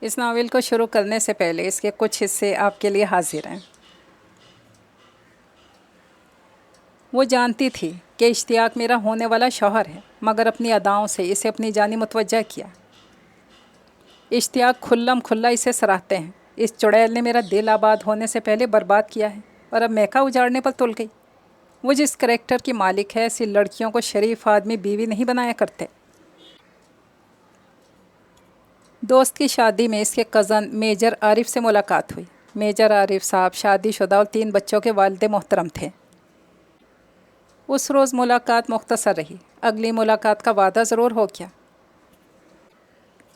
اس novel کو شروع کرنے سے پہلے اس کے کچھ حصے آپ کے لیے حاضر ہیں۔ وہ جانتی تھی کہ اشتیاق میرا ہونے والا شوہر ہے، مگر اپنی اداؤں سے اسے اپنی جانب متوجہ کیا۔ اشتیاق کھلم کھلا اسے سراہتے ہیں، اس چڑیل نے میرا دل آباد ہونے سے پہلے برباد کیا ہے اور اب میکا اجاڑنے پر تل گئی۔ وہ جس کریکٹر کی مالک ہے، ایسی لڑکیوں کو شریف آدمی بیوی نہیں بنایا کرتے۔ دوست کی شادی میں اس کے کزن میجر عارف سے ملاقات ہوئی۔ میجر عارف صاحب شادی شدہ اور 3 بچوں کے والد محترم تھے۔ اس روز ملاقات مختصر رہی، اگلی ملاقات کا وعدہ ضرور ہو گیا۔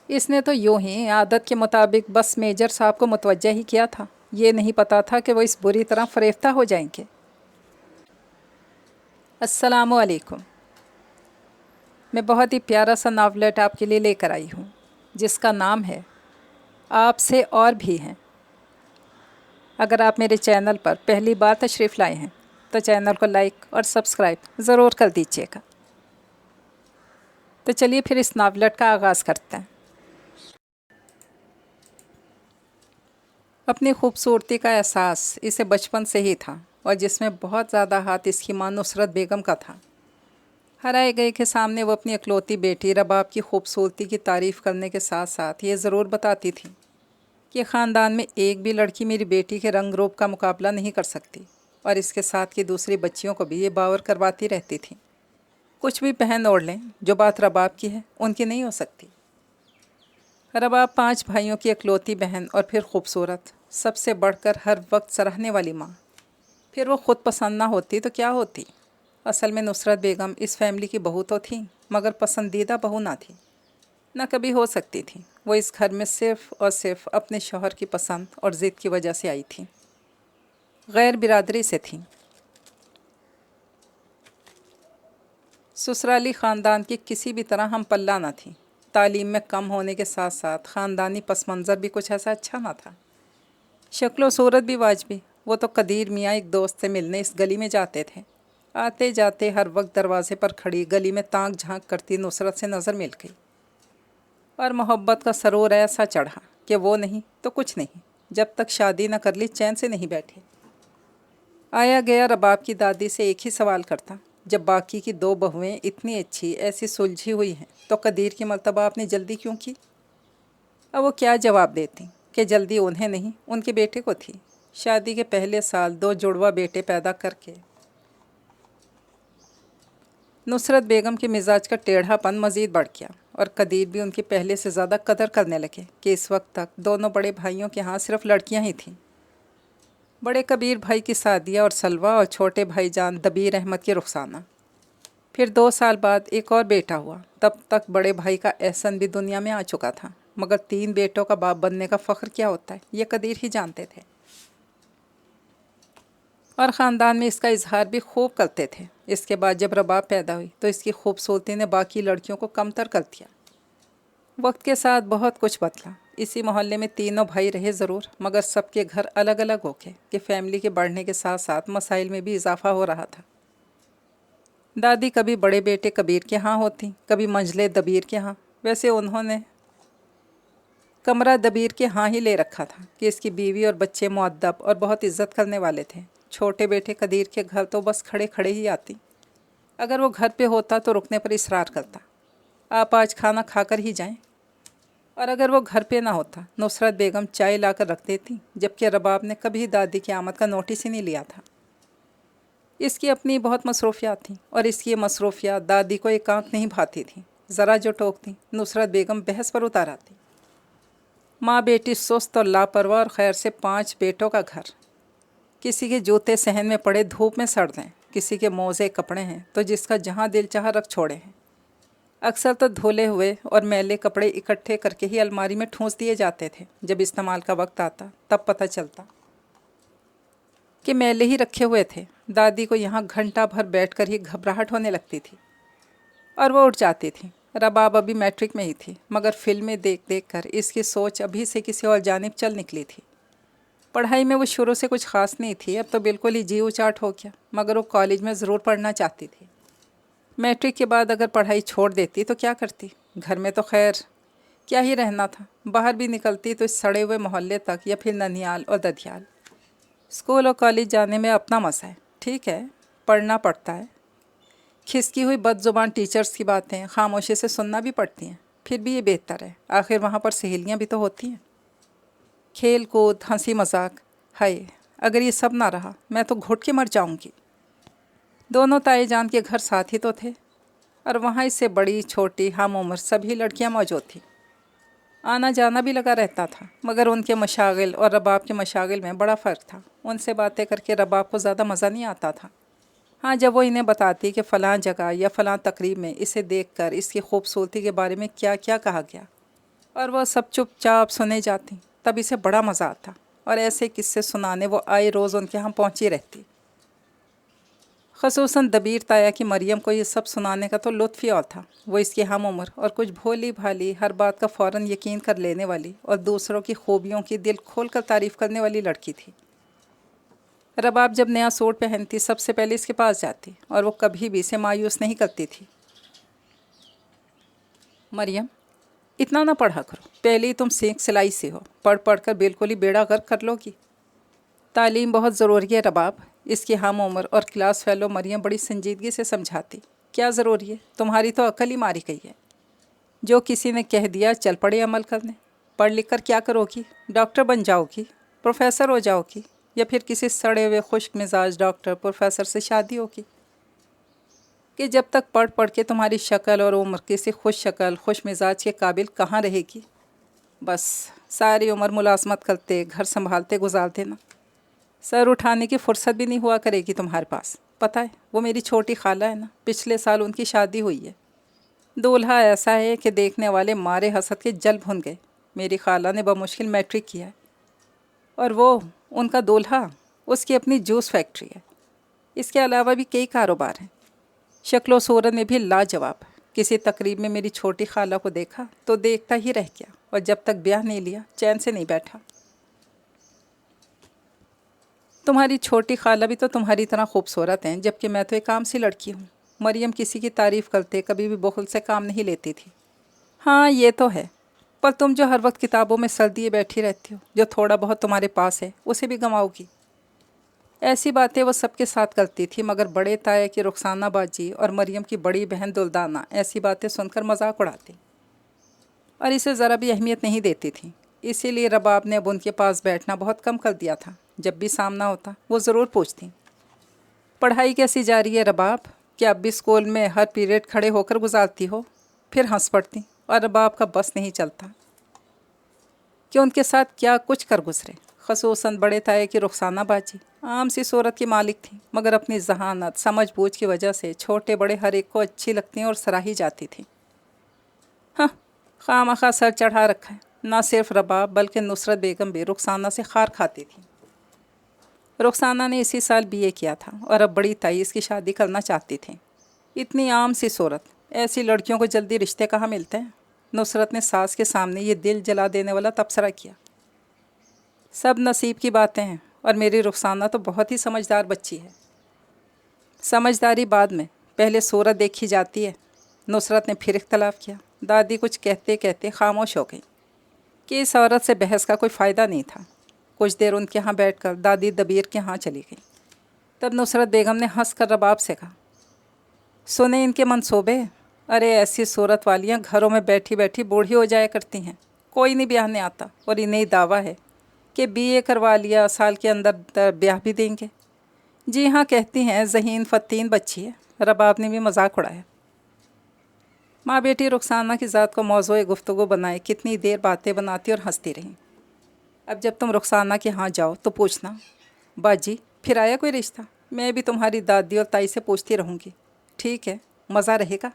اس نے تو یوں ہی عادت کے مطابق بس میجر صاحب کو متوجہ ہی کیا تھا، یہ نہیں پتا تھا کہ وہ اس بری طرح فریفتہ ہو جائیں گے۔ السلام علیکم۔ میں بہت ہی پیارا سا ناولٹ آپ کے لیے لے کر آئی ہوں، جس کا نام ہے آپ سے اور بھی ہیں۔ اگر آپ میرے چینل پر پہلی بار تشریف لائے ہیں تو چینل کو لائک اور سبسکرائب ضرور کر دیجیے گا۔ تو چلیے پھر اس ناولٹ کا آغاز کرتے ہیں۔ اپنی خوبصورتی کا احساس اسے بچپن سے ہی تھا، اور جس میں بہت زیادہ ہاتھ اس کی ماں نصرت بیگم کا تھا۔ ہر آئے گئے کے سامنے وہ اپنی اکلوتی بیٹی رباب کی خوبصورتی کی تعریف کرنے کے ساتھ ساتھ یہ ضرور بتاتی تھی کہ خاندان میں ایک بھی لڑکی میری بیٹی کے رنگ روپ کا مقابلہ نہیں کر سکتی، اور اس کے ساتھ کی دوسری بچیوں کو بھی یہ باور کرواتی رہتی تھی۔ کچھ بھی پہن اوڑھ لیں، جو بات رباب کی ہے ان کی نہیں ہو سکتی۔ رباب 5 بھائیوں کی اکلوتی بہن اور پھر خوبصورت، سب سے بڑھ کر ہر وقت سراہنے والی ماں۔ پھر وہ خود پسند نہ ہوتی تو کیا ہوتی؟ اصل میں نصرت بیگم اس فیملی کی بہو تو تھیں، مگر پسندیدہ بہو نہ تھی، نہ کبھی ہو سکتی تھی۔ وہ اس گھر میں صرف اور صرف اپنے شوہر کی پسند اور ضد کی وجہ سے آئی تھیں، غیر برادری سے تھیں۔ سسرالی خاندان کی کسی بھی طرح ہم پلہ نہ تھیں۔ تعلیم میں کم ہونے کے ساتھ ساتھ خاندانی پس منظر بھی کچھ ایسا اچھا نہ تھا۔ شکل و صورت بھی واجبی۔ وہ تو قدیر میاں ایک دوست سے ملنے اس گلی میں جاتے تھے۔ آتے جاتے ہر وقت دروازے پر کھڑی گلی میں تانک جھانک کرتی نصرت سے نظر مل گئی، اور محبت کا سرور ایسا چڑھا کہ وہ نہیں تو کچھ نہیں، جب تک شادی نہ کر لی چین سے نہیں بیٹھے۔ آیا گیا رباب کی دادی سے ایک ہی سوال کرتا، جب باقی کی 2 بہویں اتنی اچھی ایسی سلجھی ہوئی ہیں تو قدیر کی مرتبہ آپ نے جلدی کیوں کی؟ اب وہ کیا جواب دیتی کہ جلدی انہیں نہیں، ان کے بیٹے کو تھی۔ شادی کے پہلے سال 2 جڑوا بیٹے پیدا کر کے نصرت بیگم کے مزاج کا ٹیڑھا پن مزید بڑھ گیا، اور قدیر بھی ان کی پہلے سے زیادہ قدر کرنے لگے کہ اس وقت تک دونوں بڑے بھائیوں کے ہاں صرف لڑکیاں ہی تھیں۔ بڑے کبیر بھائی کی سعدیہ اور سلوہ، اور چھوٹے بھائی جان دبیر احمد کی رخسانہ۔ پھر 2 سال بعد ایک اور بیٹا ہوا۔ تب تک بڑے بھائی کا احسن بھی دنیا میں آ چکا تھا، مگر 3 بیٹوں کا باپ بننے کا فخر کیا ہوتا ہے یہ قدیر ہی جانتے تھے، اور خاندان میں اس کا اظہار بھی خوب کرتے تھے۔ اس کے بعد جب رباب پیدا ہوئی تو اس کی خوبصورتی نے باقی لڑکیوں کو کمتر کر دیا۔ وقت کے ساتھ بہت کچھ بدلا۔ اسی محلے میں تینوں بھائی رہے ضرور، مگر سب کے گھر الگ الگ ہو گئے کہ فیملی کے بڑھنے کے ساتھ ساتھ مسائل میں بھی اضافہ ہو رہا تھا۔ دادی کبھی بڑے بیٹے کبیر کے ہاں ہوتی، کبھی منجلے دبیر کے ہاں۔ ویسے انہوں نے کمرہ دبیر کے ہاں ہی لے رکھا تھا کہ اس کی بیوی اور بچے مؤدب اور بہت عزت کرنے والے تھے۔ چھوٹے بیٹے قدیر کے گھر تو بس کھڑے کھڑے ہی آتی، اگر وہ گھر پہ ہوتا تو رکنے پر اصرار کرتا، آپ آج کھانا کھا کر ہی جائیں، اور اگر وہ گھر پہ نہ ہوتا نصرت بیگم چائے لا کر رکھ دیتی، جبکہ رباب نے کبھی دادی کی آمد کا نوٹس ہی نہیں لیا تھا۔ اس کی اپنی بہت مصروفیات تھیں، اور اس کی یہ مصروفیات دادی کو ایک آنکھ نہیں بھاتی تھیں۔ ذرا جو ٹوکتی نصرت بیگم بحث پر اتار آتی۔ ماں بیٹی سست اور لاپرواہ، اور خیر سے 5 بیٹوں کا گھر۔ کسی کے جوتے صحن میں پڑے دھوپ میں سڑ دیں، کسی کے موزے کپڑے ہیں تو جس کا جہاں دل چاہا رکھ چھوڑے ہیں۔ اکثر تو دھلے ہوئے اور میلے کپڑے اکٹھے کر کے ہی الماری میں ٹھونس دیے جاتے تھے۔ جب استعمال کا وقت آتا تب پتہ چلتا کہ میلے ہی رکھے ہوئے تھے۔ دادی کو یہاں گھنٹہ بھر بیٹھ کر ہی گھبراہٹ ہونے لگتی تھی، اور وہ اٹھ جاتی تھی۔ رباب ابھی میٹرک میں ہی تھی، مگر فلمیں دیکھ دیکھ کر اس کی سوچ ابھی سے کسی اور جانب چل نکلی تھی۔ پڑھائی میں وہ شروع سے کچھ خاص نہیں تھی، اب تو بالکل ہی جی اچاٹ ہو گیا، مگر وہ کالج میں ضرور پڑھنا چاہتی تھی۔ میٹرک کے بعد اگر پڑھائی چھوڑ دیتی تو کیا کرتی؟ گھر میں تو خیر क्या ही रहना था, बाहर भी निकलती तो इस सड़े हुए मोहल्ले तक या फिर ननिहाल और ददियाल। स्कूल और कॉलेज जाने में अपना मज़ा है, ठीक है, पढ़ना पड़ता है। खिसकी हुई बदजुबान टीचर्स की बातें खामोशी से सुनना भी पड़ती हैं, फिर भी ये बेहतर है, आखिर वहाँ पर सहेलियाँ भी तो होती हैं। खेल कूद, हंसी मजाक। हाय, अगर ये सब ना रहा मैं तो घुट के मर जाऊँगी। दोनों ताए जान के घर साथ ही तो थे, और वहाँ इससे बड़ी छोटी हम उम्र सभी लड़कियाँ मौजूद थीं। आना जाना भी लगा रहता था, मगर उनके मशागिल और रबाब के मशागिल में बड़ा फ़र्क था। उनसे बातें करके रबाब को ज़्यादा मज़ा नहीं आता था। हाँ, जब वो इन्हें बताती कि फ़लाँ जगह या फ़लाँ तकरीब में इसे देखकर इसकी खूबसूरती के बारे में क्या क्या कहा गया, और वह सब चुपचाप सुने जाती, तब इसे बड़ा मज़ा आता। और ऐसे किस्से सुनाने वो आए रोज़ उनके यहाँ पहुँची रहती। ख़ुसूसन दबीर ताया की मरियम को ये सब सुनाने का तो लुत्फ़ ही और था। वो इसकी हम उम्र और कुछ भोली भाली, हर बात का फ़ौरन यकीन कर लेने वाली और दूसरों की खूबियों की दिल खोल कर तारीफ़ करने वाली लड़की थी। रबाब जब नया सूट पहनती सबसे पहले इसके पास जाती, और वो कभी भी इसे मायूस नहीं करती थी। मरियम, इतना ना पढ़ा करो, पहले ही तुम सीख सिलाई से हो, पढ़ पढ़ कर बिल्कुल ही बेड़ा गर्क कर लोगी। तालीम बहुत ज़रूरी है रबाब, इसकी हम उम्र और क्लास फेलो मरियम बड़ी संजीदगी से समझाती। क्या ज़रूरी है, तुम्हारी तो अकल ही मारी गई है। जो किसी ने कह दिया चल पड़े अमल करने। पढ़ लिख कर क्या करोगी, डॉक्टर बन जाओगी, प्रोफेसर हो जाओगी, या फिर किसी सड़े हुए खुश्क मिजाज डॉक्टर प्रोफेसर से शादी होगी। कि जब तक पढ़ पढ़ के तुम्हारी शक्ल और उम्र किसी खुश शक्ल खुश मिजाज के काबिल कहाँ रहेगी। बस सारी उम्र मुलाजमत करते घर संभालते गुजार देना, सर उठाने की फुर्सत भी नहीं हुआ करेगी तुम्हारे पास। पता है, वो मेरी छोटी खाला है ना, पिछले साल उनकी शादी हुई है। दूल्हा ऐसा है कि देखने वाले मारे हसद के जल भुन गए। मेरी खाला ने बमुश्किल मैट्रिक किया है, और वो उनका दूल्हा, उसकी अपनी जूस फैक्ट्री है। इसके अलावा भी कई कारोबार हैं। शक्ल सूरत में भी लाजवाब। किसी तकरीब में मेरी छोटी खाला को देखा तो देखता ही रह गया, और जब तक ब्याह नहीं लिया चैन से नहीं बैठा। तुम्हारी छोटी खाला भी तो तुम्हारी तरह खूबसूरत हैं, जबकि मैं तो एक आम सी लड़की हूँ। मरियम किसी की तारीफ़ करते कभी भी बुखल से काम नहीं लेती थी। हाँ, ये तो है, पर तुम जो हर वक्त किताबों में सर दिए बैठी रहती हो, जो थोड़ा बहुत तुम्हारे पास है उसे भी गंवाओगी। ऐसी बातें वो सबके साथ करती थी, मगर बड़े ताया की रुखसाना बाजी और मरियम की बड़ी बहन दुल्दाना ऐसी बातें सुनकर मजाक उड़ाती और इसे ज़रा भी अहमियत नहीं देती थी। इसीलिए रबाब ने अब उनके पास बैठना बहुत कम कर दिया था। जब भी सामना होता वो ज़रूर पूछती, पढ़ाई कैसी जा रही है रबाब, क्या अब भी स्कूल में हर पीरियड खड़े होकर गुजारती हो। फिर हंस पड़ती, और रबाब का बस नहीं चलता कि उनके साथ क्या कुछ कर गुजरे। ख़ुसूसन बड़े ताए की रुखसाना बाजी आम सी सूरत की मालिक थी, मगर अपनी जहानत समझ बूझ की वजह से छोटे बड़े हर एक को अच्छी लगती और सराही जाती थी। हाँ, खामखा सर चढ़ा रखा है। ना सिर्फ रबाब बल्कि नुसरत बेगम भी रुखसाना से खार खाती थी। रुखसाना ने इसी साल बीए किया था, और अब बड़ी ताई इसकी शादी करना चाहती थी। इतनी आम सी सूरत, ऐसी लड़कियों को जल्दी रिश्ते कहाँ मिलते हैं। नुसरत ने सास के सामने ये दिल जला देने वाला तबसरा किया। सब नसीब की बातें हैं, और मेरी रुखसाना तो बहुत ही समझदार बच्ची है। समझदारी बाद में, पहले सूरत देखी जाती है। नुसरत ने फिर इख्तलाफ किया। दादी कुछ कहते कहते खामोश हो गई कि इस औरत से बहस का कोई फ़ायदा नहीं था। कुछ देर उनके यहाँ बैठकर दादी दबीर के यहाँ चली गई। तब नुसरत बेगम ने हंसकर रबाब से कहा, सुने इनके मंसूबे। अरे ऐसी सूरत वालियाँ घरों में बैठी बैठी बूढ़ी हो जाया करती हैं, कोई नहीं ब्याहने आता, और इन्हें ही दावा है कि बीए करवा लिया साल के अंदर ब्याह भी देंगे। जी हाँ, कहती हैं ज़हीन फ़तीन बच्ची है। रबाब ने भी मजाक उड़ाया। माँ बेटी रुखसाना की ज़ात को मौज़ूए गुफ्तगू बनाए कितनी देर बातें बनाती और हंसती रहीं। अब जब तुम रुखसाना के यहाँ जाओ तो पूछना, बाजी फिर आया कोई रिश्ता। मैं भी तुम्हारी दादी और ताई से पूछती रहूँगी, ठीक है, मज़ा रहेगा।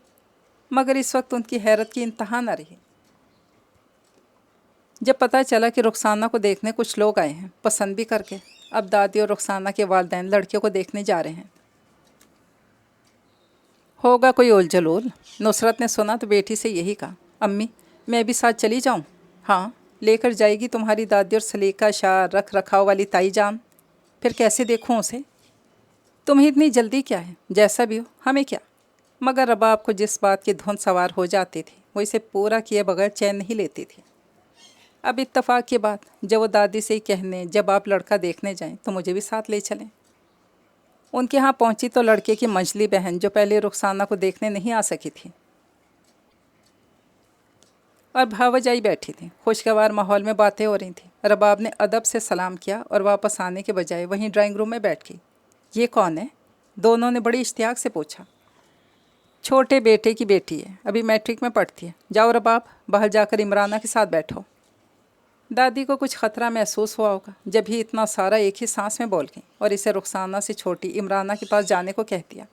मगर इस वक्त उनकी हैरत की इंतहा न रही जब पता चला कि रुखसाना को देखने कुछ लोग आए हैं, पसंद भी करके। अब दादी और रुखसाना के वालिदैन लड़कियों को देखने जा रहे हैं। होगा कोई ओल जलोल। नुसरत ने सुना तो बेटी से यही कहा, अम्मी मैं भी साथ चली जाऊँ। हाँ, लेकर जाएगी तुम्हारी दादी और सलीका शाह रख रखाव वाली ताई जान। फिर कैसे देखूँ उसे। तुम्हें इतनी जल्दी क्या है, जैसा भी हो हमें क्या। मगर रबाब को जिस बात की धुन सवार हो जाती थी वो इसे पूरा किए बगैर चैन नहीं लेती थी। अब इत्तेफाक की बात, जब वो दादी से ही कहने जब आप लड़का देखने जाएं तो मुझे भी साथ ले चलें। उनके यहाँ पहुंची तो लड़के की मंझली बहन, जो पहले रुखसाना को देखने नहीं आ सकी थी, और भावजाई बैठी थी। खुशगवार माहौल में बातें हो रही थी। रबाब ने अदब से सलाम किया और वापस आने के बजाय वहीं ड्राइंग रूम में बैठ गई। ये कौन है? दोनों ने बड़ी इश्तियाक से पूछा। छोटे बेटे की बेटी है, अभी मैट्रिक में पढ़ती है। जाओ रबाब, बाहर जाकर इमराना के साथ बैठो। दादी को कुछ ख़तरा महसूस हुआ होगा जब ही इतना सारा एक ही सांस में बोल गई और इसे रुखसाना से छोटी इमराना के पास जाने को कह दिया।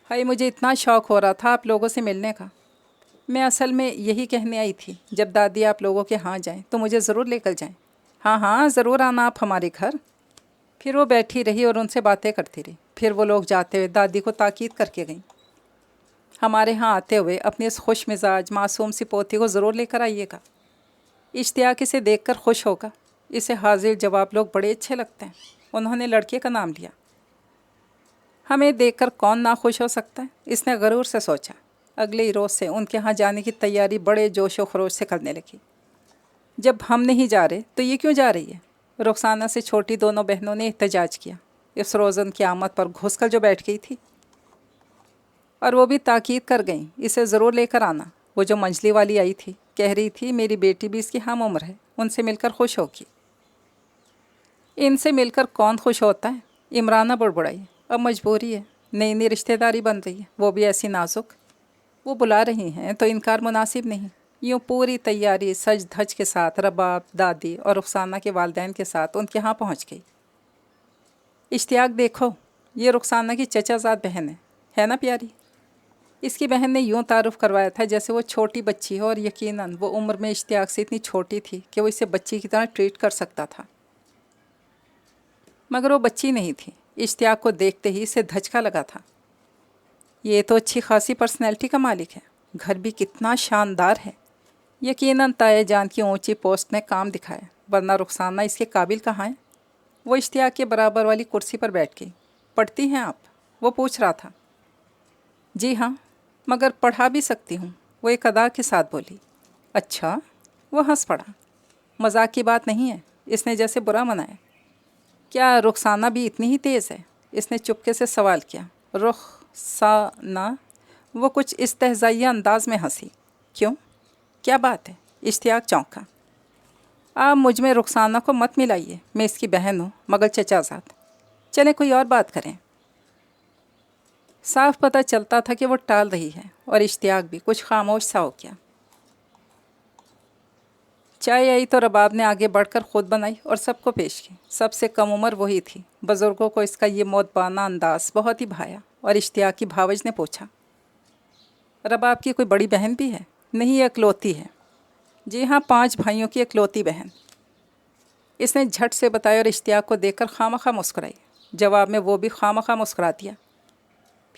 हाय, मुझे इतना शौक़ हो रहा था आप लोगों से मिलने का। मैं असल में यही कहने आई थी, जब दादी आप लोगों के यहाँ जाएं तो मुझे ज़रूर लेकर जाएं। हाँ हाँ, ज़रूर आना आप हमारे घर। फिर वो बैठी रही और उनसे बातें करती रही। फिर वो लोग जाते हुए दादी को ताकीद करके गईं, हमारे यहाँ आते हुए अपनी इस खुश मिजाज मासूम सी पोती को ज़रूर लेकर आइएगा। इश्तियाक इसे देखकर खुश होगा। इसे हाजिर जवाब लोग बड़े अच्छे लगते हैं। उन्होंने लड़के का नाम लिया। हमें देखकर कौन ना खुश हो सकता है, इसने गरूर से सोचा। अगले ही रोज़ से उनके यहाँ जाने की तैयारी बड़े जोश व खरोश से करने लगी। जब हम नहीं जा रहे तो ये क्यों जा रही है? रुखसाना से छोटी दोनों बहनों ने एहतजाज किया। इस रोज़न की आमद पर घुसकर जो बैठ गई थी, और वो भी ताकीद कर गईं, इसे ज़रूर लेकर आना। वो जो मंझली वाली आई थी कह रही थी मेरी बेटी भी इसकी हम उम्र है, उनसे मिलकर खुश होगी। इनसे मिलकर कौन खुश होता है? इमराना बुड़बुड़ाई। अब मजबूरी है, नई नई रिश्तेदारी बन रही है, वो भी ऐसी नाजुक। वो बुला रही हैं तो इनकार मुनासिब नहीं। यूँ पूरी तैयारी सज धज के साथ रबाब, दादी और रुखसाना के वालिदैन के साथ उनके यहाँ पहुँच गई। इश्तियाक देखो, ये रुखसाना की चचाज़ाद बहन है ना प्यारी? इसकी बहन ने यूँ तारुफ करवाया था जैसे वो छोटी बच्ची हो, और यकीनन वो उम्र में इश्तियाक से इतनी छोटी थी कि वो इसे बच्ची की तरह ट्रीट कर सकता था, मगर वो बच्ची नहीं थी। इश्तियाक को देखते ही इसे धचका लगा था। ये तो अच्छी खासी पर्सनैलिटी का मालिक है, घर भी कितना शानदार है। यकीनन ताए जान की ऊंची पोस्ट ने काम दिखाया, वरना रुखसाना इसके काबिल कहाँ है। वो इश्तियाक के बराबर वाली कुर्सी पर बैठ गई। पढ़ती हैं आप? वो पूछ रहा था। जी हाँ, मगर पढ़ा भी सकती हूँ, वो एक अदा के साथ बोली। अच्छा? वो हंस पड़ा। मजाक की बात नहीं है, इसने जैसे बुरा मनाया। क्या रुखसाना भी इतनी ही तेज़ है? इसने चुपके से सवाल किया। रुखसाना? वो कुछ इस्तेहज़ाइया अंदाज में हंसी। क्यों, क्या बात है? इश्तियाक चौंका। आप मुझ में रुखसाना को मत मिलाइए, मैं इसकी बहन हूँ, मगर चचाज़ाद। चलें कोई और बात करें। साफ पता चलता था कि वो टाल रही है, और इश्तियाक भी कुछ खामोश सा हो गया। चाय आई तो रबाब ने आगे बढ़कर ख़ुद बनाई और सबको पेश की। सबसे कम उम्र वही थी। बुज़ुर्गों को इसका ये मोतबाना अंदाज़ बहुत ही भाया, और इश्तियाक की भावज ने पूछा, रबाब की कोई बड़ी बहन भी है? नहीं, इकलौती है। जी हाँ, 5 भाइयों की इकलौती बहन। इसने झट से बताया और इश्तियाक को देखकर खामखा मुस्कुराई। जवाब में वो भी खामखा मुस्कुरा दिया।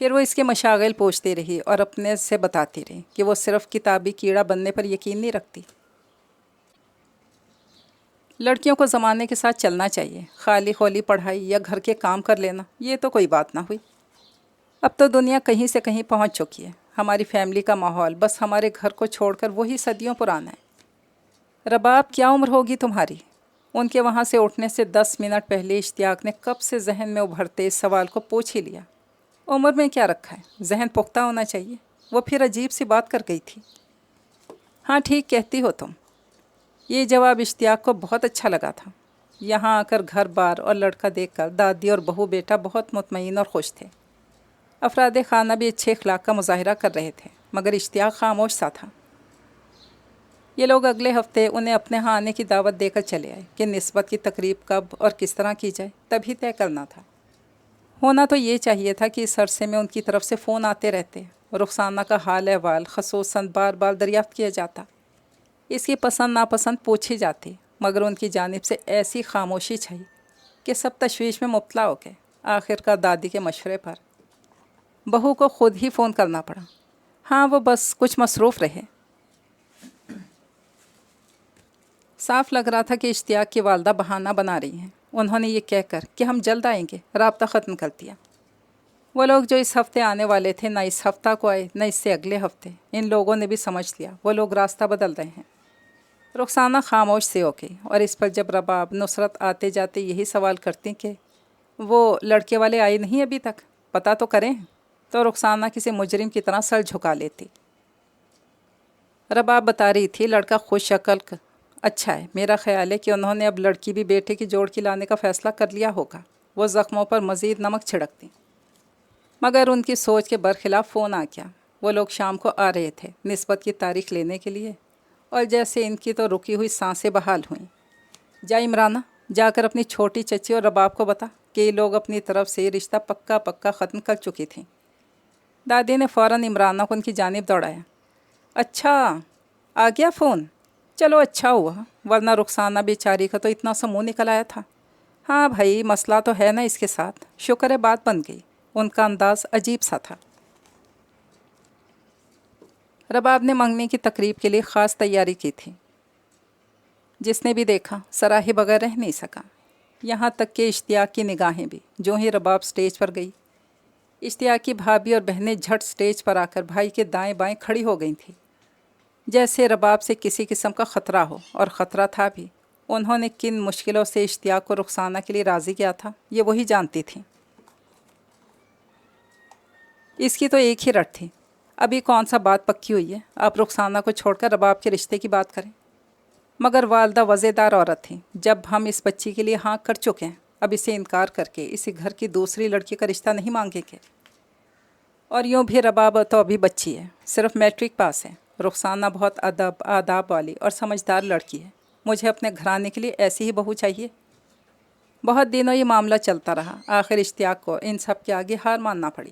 फिर वो इसके मशागिल पूछती रही और अपने से बताती रही कि वो सिर्फ़ किताबी कीड़ा बनने पर यकीन नहीं रखती। लड़कियों को ज़माने के साथ चलना चाहिए। खाली खोली पढ़ाई या घर के काम कर लेना, ये तो कोई बात ना हुई। अब तो दुनिया कहीं से कहीं पहुंच चुकी है। हमारी फैमिली का माहौल बस हमारे घर को छोड़कर वही सदियों पुराना है। रबाब, क्या उम्र होगी तुम्हारी? उनके वहाँ से उठने से 10 मिनट पहले इश्तियाक ने कब से जहन में उभरते इस सवाल को पूछ ही लिया। उम्र में क्या रखा है, जहन पुख्ता होना चाहिए। वो फिर अजीब सी बात कर गई थी। हाँ, ठीक कहती हो तुम। ये जवाब इश्तियाक को बहुत अच्छा लगा था। यहाँ आकर घर बार और लड़का देखकर दादी और बहू बेटा बहुत मुतमईन और खुश थे। अफराद खाना भी अच्छे अखलाक का मुजाहरा कर रहे थे, मगर इश्तियाक खामोश सा था। ये लोग अगले हफ्ते उन्हें अपने यहाँ आने की दावत देकर चले आए कि निस्बत की तकरीब कब और किस तरह की जाए, तभी तय करना था। होना तो ये चाहिए था कि इस अरसे में उनकी तरफ से फ़ोन आते रहते, रुखसाना का हाल अहवाल खसूसन बार बार दरियाफ़्त किया जाता, इसकी पसंद नापसंद पूछी जाती, मगर उनकी जानिब से ऐसी खामोशी छाई कि सब तशवीश में मुब्तला हो गए। आखिरकार दादी के मशवरे पर बहू को ख़ुद ही फ़ोन करना पड़ा। हाँ, वो बस कुछ मसरूफ़ रहे। साफ लग रहा था कि इश्तियाक की वालदा बहाना बना रही हैं। उन्होंने ये कहकर कि हम जल्द आएंगे, राब्ता ख़त्म कर दिया। وہ لوگ جو اس ہفتے آنے والے تھے نہ اس ہفتہ کو آئے نہ اس سے اگلے ہفتے۔ ان لوگوں نے بھی سمجھ لیا وہ لوگ راستہ بدل رہے ہیں۔ رخسانہ خاموش سے ہو گئی، اور اس پر جب رباب نصرت آتے جاتے یہی سوال کرتی کہ وہ لڑکے والے آئے نہیں ابھی تک، پتہ تو کریں، تو رخسانہ کسی مجرم کی طرح سر جھکا لیتی۔ رباب بتا رہی تھی لڑکا خوش شکل اچھا ہے، میرا خیال ہے کہ انہوں نے اب لڑکی بھی بیٹے کی جوڑ کی لانے کا فیصلہ کر لیا ہوگا۔ وہ زخموں پر مزید نمک چھڑکتی، مگر ان کی سوچ کے برخلاف فون آ گیا۔ وہ لوگ شام کو آ رہے تھے نسبت کی تاریخ لینے کے لیے، اور جیسے ان کی تو رکی ہوئی سانسیں بحال ہوئیں۔ جا عمرانہ، جا کر اپنی چھوٹی چچی اور رباب کو بتا کہ یہ لوگ اپنی طرف سے رشتہ پکا ختم کر چکی تھیں۔ دادی نے فوراً عمرانہ کو ان کی جانب دوڑایا۔ اچھا آ گیا فون، چلو اچھا ہوا، ورنہ رخسانہ بیچاری کا تو اتنا سا منہ نکل آیا تھا۔ ہاں بھائی مسئلہ تو ہے نا اس کے ساتھ، شکر ہے بات بن گئی۔ ان کا انداز عجیب سا تھا۔ رباب نے منگنی کی تقریب کے لیے خاص تیاری کی تھی۔ جس نے بھی دیکھا سراہے بغیر رہ نہیں سکا، یہاں تک کہ اشتیاق کی نگاہیں بھی۔ جو ہی رباب سٹیج پر گئی، اشتیاق کی بھابھی اور بہنیں جھٹ سٹیج پر آ کر بھائی کے دائیں بائیں کھڑی ہو گئی تھیں، جیسے رباب سے کسی قسم کا خطرہ ہو، اور خطرہ تھا بھی۔ انہوں نے کن مشکلوں سے اشتیاق کو رخسانہ کے لیے راضی کیا تھا یہ وہی جانتی تھیں۔ اس کی تو ایک ہی رٹ تھی، ابھی کون سا بات پکی ہوئی ہے، آپ رخسانہ کو چھوڑ کر رباب کے رشتے کی بات کریں۔ مگر والدہ وزیدار عورت تھیں، جب ہم اس بچی کے لیے ہاں کر چکے ہیں، اب اسے انکار کر کے اسی گھر کی دوسری لڑکی کا رشتہ نہیں مانگیں گے۔ اور یوں بھی رباب تو ابھی بچی ہے، صرف میٹرک پاس ہے۔ رخسانہ بہت ادب آداب والی اور سمجھدار لڑکی ہے، مجھے اپنے گھرانے کے لیے ایسی ہی بہو چاہیے۔ بہت دنوں یہ معاملہ چلتا رہا، آخر اشتیاق کو ان سب کے آگے ہار ماننا پڑی۔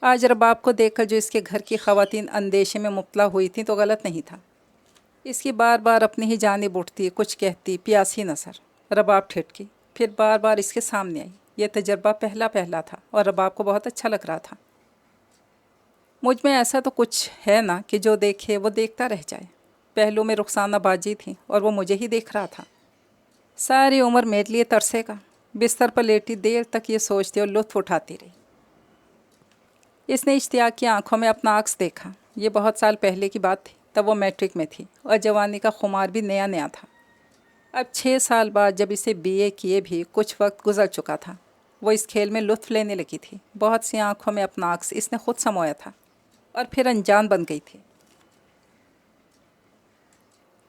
آج رباب کو دیکھ کر جو اس کے گھر کی خواتین اندیشے میں مبتلا ہوئی تھیں تو غلط نہیں تھا۔ اس کی بار بار اپنی ہی جانب اٹھتی، کچھ کہتی، پیاسی نظر۔ رباب ٹھٹکی، پھر بار بار اس کے سامنے آئی۔ یہ تجربہ پہلا تھا اور رباب کو بہت اچھا لگ رہا تھا۔ مجھ میں ایسا تو کچھ ہے نا کہ جو دیکھے وہ دیکھتا رہ جائے۔ پہلو میں رخسانہ باجی تھی اور وہ مجھے ہی دیکھ رہا تھا۔ ساری عمر میرے لیے ترسے گا۔ بستر پر لیٹی دیر تک یہ سوچتی اور لطف اٹھاتی رہی۔ اس نے اشتیاق کی آنکھوں میں اپنا عکس دیکھا۔ یہ بہت سال پہلے کی بات تھی، تب وہ میٹرک میں تھی اور جوانی کا خمار بھی نیا نیا تھا۔ اب 6 سال بعد جب اسے BA کیے بھی کچھ وقت گزر چکا تھا، وہ اس کھیل میں لطف لینے لگی تھی۔ بہت سی آنکھوں میں اپنا عکس اس نے خود سمویا تھا اور پھر انجان بن گئی تھی۔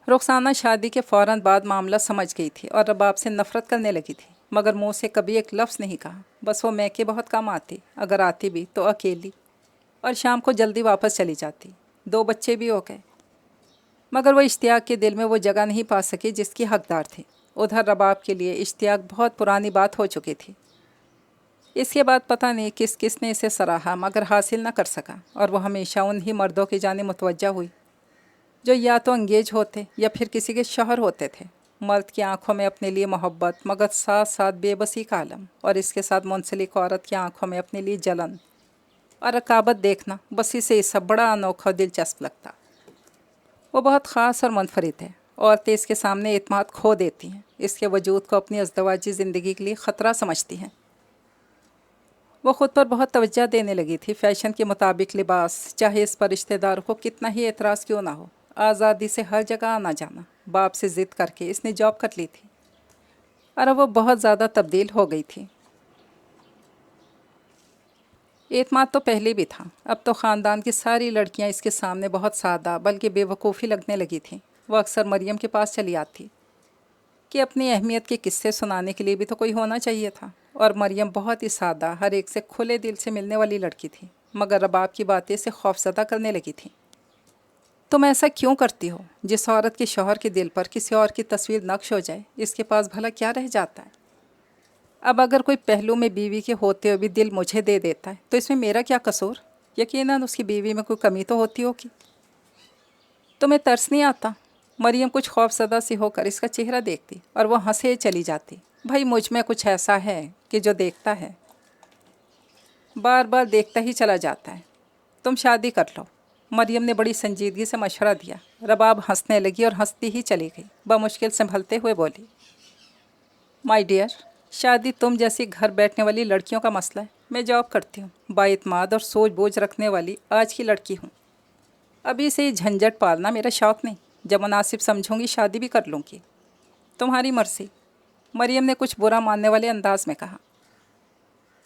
رخسانہ شادی کے فوراً بعد معاملہ سمجھ گئی تھی اور رباب سے نفرت کرنے لگی تھی، مگر منہ سے کبھی ایک لفظ نہیں کہا۔ بس وہ میکے بہت کم آتی، اگر آتی بھی تو اکیلی، اور شام کو جلدی واپس چلی جاتی۔ 2 بچے بھی ہو گئے، مگر وہ اشتیاق کے دل میں وہ جگہ نہیں پا سکی جس کی حقدار تھی۔ ادھر رباب کے لیے اشتیاق بہت پرانی بات ہو چکی تھی۔ اس کے بعد پتہ نہیں کس کس نے اسے سراہا، مگر حاصل نہ کر سکا، اور وہ ہمیشہ انہی مردوں کی جانب متوجہ ہوئی جو یا تو انگیج ہوتے یا پھر کسی کے شوہر ہوتے تھے۔ مرد کی آنکھوں میں اپنے لیے محبت، مگر ساتھ ساتھ بے بسی کا عالم، اور اس کے ساتھ منسلک عورت کی آنکھوں میں اپنے لیے جلن اور رقابت دیکھنا، بس اسے یہ سب بڑا انوکھا اور دلچسپ لگتا۔ وہ بہت خاص اور منفرد ہے۔ عورتیں اس کے سامنے اعتماد کھو دیتی ہیں، اس کے وجود کو اپنی ازدواجی زندگی کے لیے خطرہ سمجھتی ہیں۔ وہ خود پر بہت توجہ دینے لگی تھی، فیشن کے مطابق لباس، چاہے اس پر رشتہ داروں کو کتنا ہی اعتراض کیوں نہ ہو۔ آزادی سے ہر جگہ آنا جانا۔ باپ سے ضد کر کے اس نے جاب کر لی تھی، اور اب وہ بہت زیادہ تبدیل ہو گئی تھی۔ اعتماد تو پہلے بھی تھا، اب تو خاندان کی ساری لڑکیاں اس کے سامنے بہت سادہ بلکہ بے وقوفی لگنے لگی تھیں۔ وہ اکثر مریم کے پاس چلی آتی کہ اپنی اہمیت کے قصے سنانے کے لیے بھی تو کوئی ہونا چاہیے تھا، اور مریم بہت ہی سادہ، ہر ایک سے کھلے دل سے ملنے والی لڑکی تھی، مگر رباب کی باتیں اسے خوفزدہ کرنے لگی تھیں۔ تم ایسا کیوں کرتی ہو؟ جس عورت کے شوہر کے دل پر کسی اور کی تصویر نقش ہو جائے، اس کے پاس بھلا کیا رہ جاتا ہے؟ اب اگر کوئی پہلو میں بیوی کے ہوتے ہوئے بھی دل مجھے دے دیتا ہے تو اس میں میرا کیا قصور؟ یقیناً اس کی بیوی میں کوئی کمی تو ہوتی ہوگی۔ تمہیں ترس نہیں آتا؟ مریم کچھ خوفزدہ سی ہو کر اس کا چہرہ دیکھتی اور وہ ہنسے چلی جاتی۔ بھائی مجھ میں کچھ ایسا ہے کہ جو دیکھتا ہے بار بار دیکھتا ہی چلا جاتا ہے۔ تم شادی کر لو، مریم نے بڑی سنجیدگی سے مشورہ دیا۔ رباب ہنسنے لگی اور ہنستی ہی چلی گئی، بمشکل سنبھلتے ہوئے بولی، مائی ڈیئر، شادی تم جیسی گھر بیٹھنے والی لڑکیوں کا مسئلہ ہے، मैं जॉब करती हूँ, बाइतमाद और सोच बूझ रखने वाली आज की लड़की हूँ। अभी से झंझट पालना मेरा शौक़ नहीं, जब मुनासिब समझूंगी शादी भी कर लूँगी। तुम्हारी मर्ज़ी, मरियम ने कुछ बुरा मानने वाले अंदाज में कहा।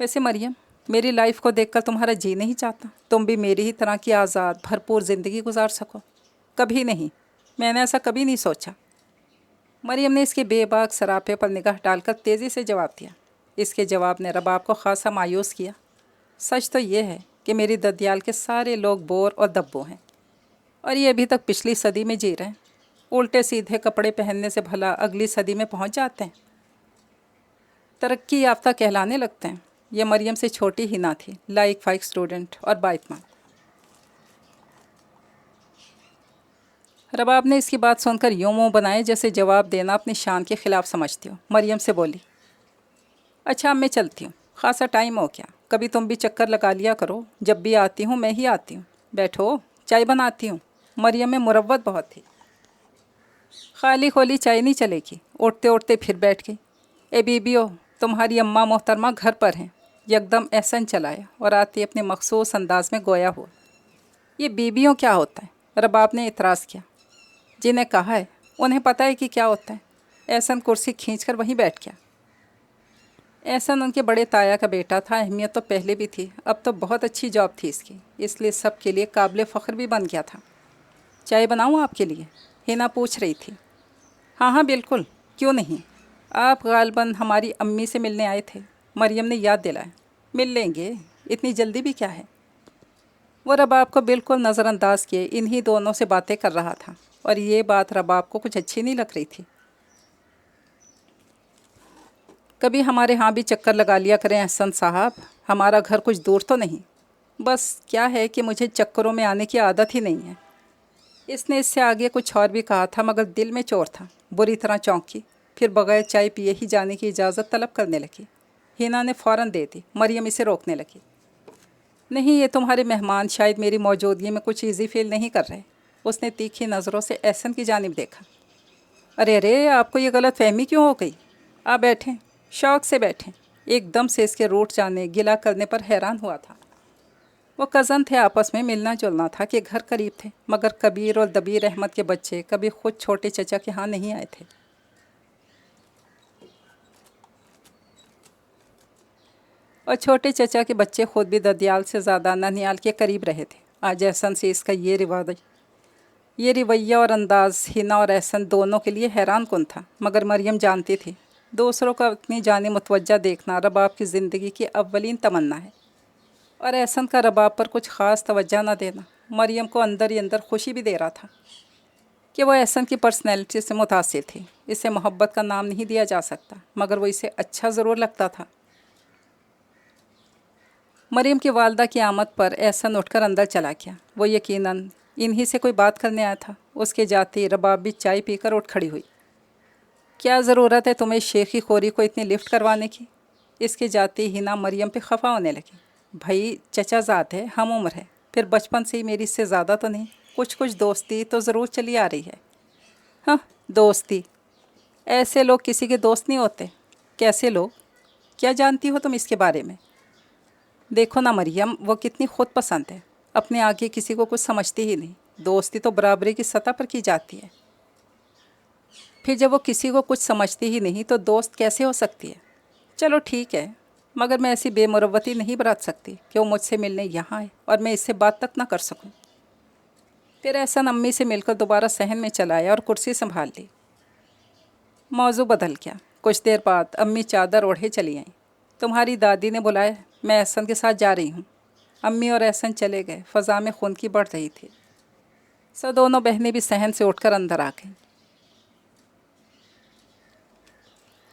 वैसे मरियम, मेरी लाइफ को देखकर तुम्हारा जी नहीं चाहता तुम भी मेरी ही तरह की आज़ाद भरपूर ज़िंदगी गुजार सको? कभी नहीं, मैंने ऐसा कभी नहीं सोचा। मरियम ने इसके बेबाक सरापे पर निगाह डालकर तेज़ी से जवाब दिया। इसके जवाब ने रबाब को खासा मायूस किया। सच तो ये है कि मेरी ददियाल के सारे लोग बोर और दब्बो हैं, और ये अभी तक पिछली सदी में जी रहे हैं। उल्टे सीधे कपड़े पहनने से भला अगली सदी में पहुंच जाते हैं, तरक्की याफ्ता कहलाने लगते हैं। ये मरियम से छोटी ही ना थी, लाइक फाइक स्टूडेंट और बाइतमान। रबाब ने इसकी बात सुनकर यूं मुँह बनाए जैसे जवाब देना अपनी शान के ख़िलाफ़ समझती हो। मरियम से बोली, अच्छा अब मैं चलती हूँ, ख़ासा टाइम हो गया। कभी तुम भी चक्कर लगा लिया करो, जब भी आती हूँ मैं ही आती हूँ। बैठो, चाय बनाती हूँ। मरियम में मुरव्वत बहुत थी। खाली खोली चाय नहीं चलेगी, उठते उठते फिर बैठ गई। ए बीबियो, तुम्हारी अम्मा मोहतरमा घर पर हैं। यकदम एहसन चलाया और आती अपने मखसूस अंदाज में गोया हुआ। ये बीबियों क्या होता है? रबाब ने इतराज़ किया। जिन्हें कहा है उन्हें पता है कि क्या होता है। एहसन कुर्सी खींचकर वहीं बैठ गया। एहसन उनके बड़े ताया का बेटा था। अहमियत तो पहले भी थी, अब तो बहुत अच्छी जॉब थी इसकी, इसलिए सब के लिए काबिल फ़ख्र भी बन गया था। चाय बनाऊँ आपके लिए? हिना पूछ रही थी। हाँ हाँ बिल्कुल, क्यों नहीं। आप गालबन हमारी अम्मी से मिलने आए थे, मरियम ने याद दिलाया। मिल लेंगे, इतनी जल्दी भी क्या है। वो रबाब को बिल्कुल नज़रअंदाज किए इन्हीं दोनों से बातें कर रहा था, और ये बात रबाब को कुछ अच्छी नहीं लग रही थी। कभी हमारे यहाँ भी चक्कर लगा लिया करें एहसन साहब, हमारा घर कुछ दूर तो नहीं। बस क्या है कि मुझे चक्करों में आने की आदत ही नहीं है। इसने इससे आगे कुछ और भी कहा था, मगर दिल में चोट था। बुरी तरह चौंकी, फिर बगैर चाय पिए ही जाने की इजाज़त तलब करने लगी। हिना ने फ़ौरन दे दी। मरियम इसे रोकने लगी। नहीं, ये तुम्हारे मेहमान शायद मेरी मौजूदगी में कुछ ईजी फील नहीं कर रहे। उसने तीखी नज़रों से एहसन की जानिब देखा। अरे अरे, आपको ये गलत फहमी क्यों हो गई? आप बैठें, शौक़ से बैठें। एकदम से इसके रूठ जाने गिला करने पर हैरान हुआ था। वो कज़न थे, आपस में मिलना जुलना था कि घर करीब थे, मगर कबीर और दबीर अहमद के बच्चे कभी खुद छोटे चचा के यहाँ नहीं आए थे। और छोटे चचा के बच्चे खुद भी ददियाल से ज़्यादा ननियाल के करीब रहे थे। आज एहसन से इसका ये रवैया और अंदाज़ हिना और एहसन दोनों के लिए हैरान कुन था, मगर मरियम जानती थी दूसरों का अपनी जाने मुतवज्जा देखना रबाब की ज़िंदगी की अव्वलीन तमन्ना है, और एहसन का रबाब पर कुछ ख़ास तवज्जो न देना मरियम को अंदर ही अंदर खुशी भी दे रहा था कि वो एहसन की पर्सनैलिटी से मुतासिर थी। इसे मोहब्बत का नाम नहीं दिया जा सकता, मगर वो इसे अच्छा ज़रूर लगता था। मरियम की वालदा की आमद पर एहसन उठकर अंदर चला गया। वो यकीनन इन्हीं से कोई बात करने आया था। उसके जाते रबाब भी चाय पीकर उठ खड़ी हुई। क्या ज़रूरत है तुम्हें शेखी खोरी को इतनी लिफ्ट करवाने की? इसके जाते हिना मरियम पे खफा होने लगी। भाई चचा ज़ात है, हम उम्र है, फिर बचपन से ही मेरी इससे ज़्यादा तो नहीं, कुछ दोस्ती तो ज़रूर चली आ रही है। हाँ, दोस्ती? ऐसे लोग किसी के दोस्त नहीं होते। कैसे लोग? क्या जानती हो तुम इसके बारे में? देखो ना मरियम, वो कितनी खुद पसंद है, अपने आगे किसी को कुछ समझती ही नहीं। दोस्ती तो बराबरी की सतह पर की जाती है। फिर जब वो किसी को कुछ समझती ही नहीं तो दोस्त कैसे हो सकती है? चलो ठीक है, मगर मैं ऐसी बेमुरव्वती नहीं बरत सकती कि वो मुझसे मिलने यहाँ आए और मैं इससे बात तक ना कर सकूं। फिर एहसन अम्मी से मिलकर दोबारा सहन में चला आया और कुर्सी संभाल ली। मौजू बदल गया। कुछ देर बाद अम्मी चादर ओढ़े चली आईं। तुम्हारी दादी ने बुलाया, मैं एहसन के साथ जा रही हूँ। अम्मी और एहसन चले गए। फ़ज़ा में खून की बढ़ रही थी। दोनों बहनें भी सहन से उठकर अंदर आ गईं।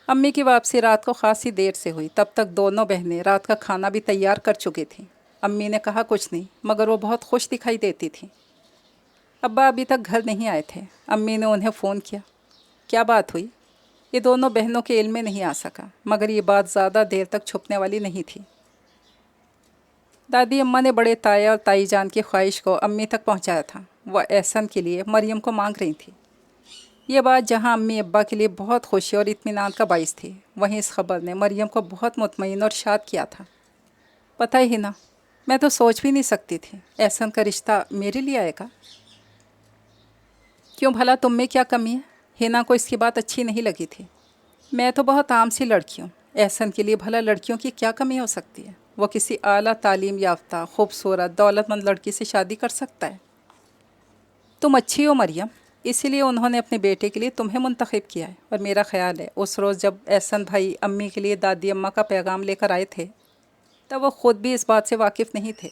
अम्मी की वापसी रात को खासी देर से हुई। तब तक दोनों बहनें रात का खाना भी तैयार कर चुकी थीं। अम्मी ने कहा कुछ नहीं, मगर वो बहुत खुश दिखाई देती थी। अब्बा अभी तक घर नहीं आए थे। अम्मी ने उन्हें फ़ोन किया। क्या बात हुई? ये दोनों बहनों के इल्म में नहीं आ सका, मगर ये बात ज़्यादा देर तक छुपने वाली नहीं थी। दादी अम्मा ने बड़े ताया और ताई जान की ख्वाहिश को अम्मी तक पहुंचाया था। वह एहसन के लिए मरियम को मांग रही थी। ये बात जहां अम्मी अब्बा के लिए बहुत खुशी और इत्मीनान का बाइस थी, वहीं इस खबर ने मरियम को बहुत मुतमईन और शाद किया था। पता ही ना, मैं तो सोच भी नहीं सकती थी एहसन का रिश्ता मेरे लिए आएगा। क्यों भला, तुम में क्या कमी है? हिना को इसकी बात अच्छी नहीं लगी थी। मैं तो बहुत आम सी लड़की हूँ, एहसन के लिए भला लड़कियों की क्या कमी हो सकती है? वो किसी आला तालीम याफ्ता खूबसूरत दौलतमंद लड़की से शादी कर सकता है। तुम अच्छी हो मरियम, इसीलिए उन्होंने अपने बेटे के लिए तुम्हें मुंतखब किया है। और मेरा ख्याल है उस रोज़ जब एहसन भाई अम्मी के लिए दादी अम्मा का पैगाम लेकर आए थे, तब वो ख़ुद भी इस बात से वाकिफ़ नहीं थे।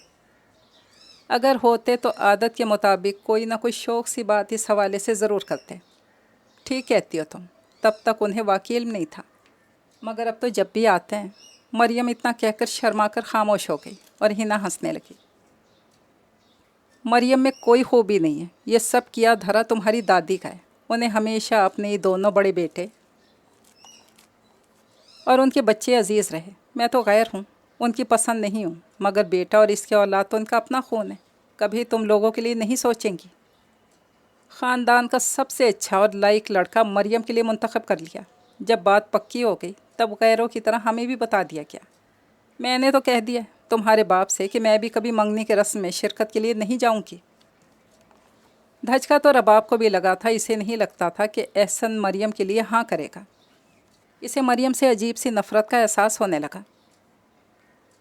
अगर होते तो आदत के मुताबिक कोई ना कोई शौक़ सी बात इस हवाले से ज़रूर करते। ठीक कहती हो तुम, तब तक उन्हें वाकई इल्म नहीं था, मगर अब तो जब भी आते हैं। मरियम इतना कहकर शर्मा कर खामोश हो गई और हिना हंसने लगी। मरियम में कोई खूबी नहीं है, ये सब किया धरा तुम्हारी दादी का है। उन्हें हमेशा अपने दोनों बड़े बेटे और उनके बच्चे अजीज़ रहे। मैं तो गैर हूँ, उनकी पसंद नहीं हूँ, मगर बेटा और इसके औलाद तो उनका अपना खून है। कभी तुम लोगों के लिए नहीं सोचेंगी? ख़ानदान का सबसे अच्छा और लायक लड़का मरियम के लिए मुंतखब कर लिया। जब बात पक्की हो गई तब गैरों की तरह हमें भी बता दिया क्या? मैंने तो कह दिया तुम्हारे बाप से कि मैं भी कभी मंगनी के रस्म में शिरकत के लिए नहीं जाऊंगी। धचका तो रबाब को भी लगा था। इसे नहीं लगता था कि एहसन मरियम के लिए हाँ करेगा। इसे मरियम से अजीब सी नफ़रत का एहसास होने लगा।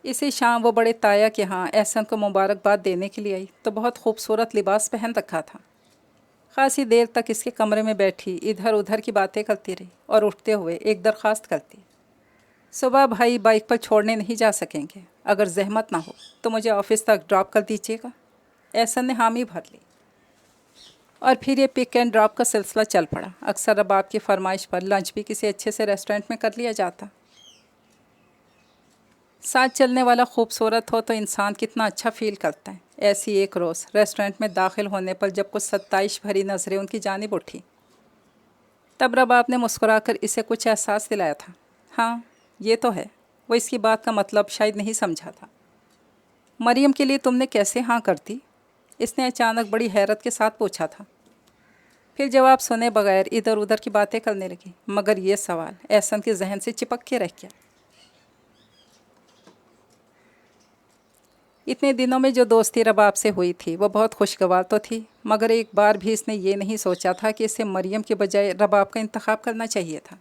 इसी शाम वो बड़े ताया के यहाँ एहसन को मुबारकबाद देने के लिए आई तो बहुत खूबसूरत लिबास पहन रखा था। खासी देर तक इसके कमरे में बैठी इधर उधर की बातें करती रही और उठते हुए एक दरख्वास्त करती। सुबह भाई बाइक पर छोड़ने नहीं जा सकेंगे, अगर जहमत ना हो तो मुझे ऑफिस तक ड्रॉप कर दीजिएगा। एहसन ने हामी भर ली और फिर ये पिक एंड ड्रॉप का सिलसिला चल पड़ा। अक्सर रबाब की फरमाइश पर लंच भी किसी अच्छे से रेस्टोरेंट में कर लिया जाता। साथ चलने वाला खूबसूरत हो तो इंसान कितना अच्छा फील करता है। ऐसी एक रोज़ रेस्टोरेंट में दाखिल होने पर जब कुछ सत्ताईश भरी नज़रें उनकी जानिब उठी, तब रबाब ने मुस्कुराकर इसे कुछ एहसास दिलाया था। हाँ, ये तो है। वो इसकी बात का मतलब शायद नहीं समझा था। मरियम के लिए तुमने कैसे हाँ कर दी? इसने अचानक बड़ी हैरत के साथ पूछा था। फिर जवाब सुने बगैर इधर उधर की बातें करने लगी, मगर ये सवाल एहसन के जहन से चिपक के रह गया। इतने दिनों में जो दोस्ती रबाब से हुई थी वो बहुत खुशगवार तो थी, मगर एक बार भी इसने ये नहीं सोचा था कि इसे मरियम के बजाय रबाब का इंतखाब करना चाहिए था।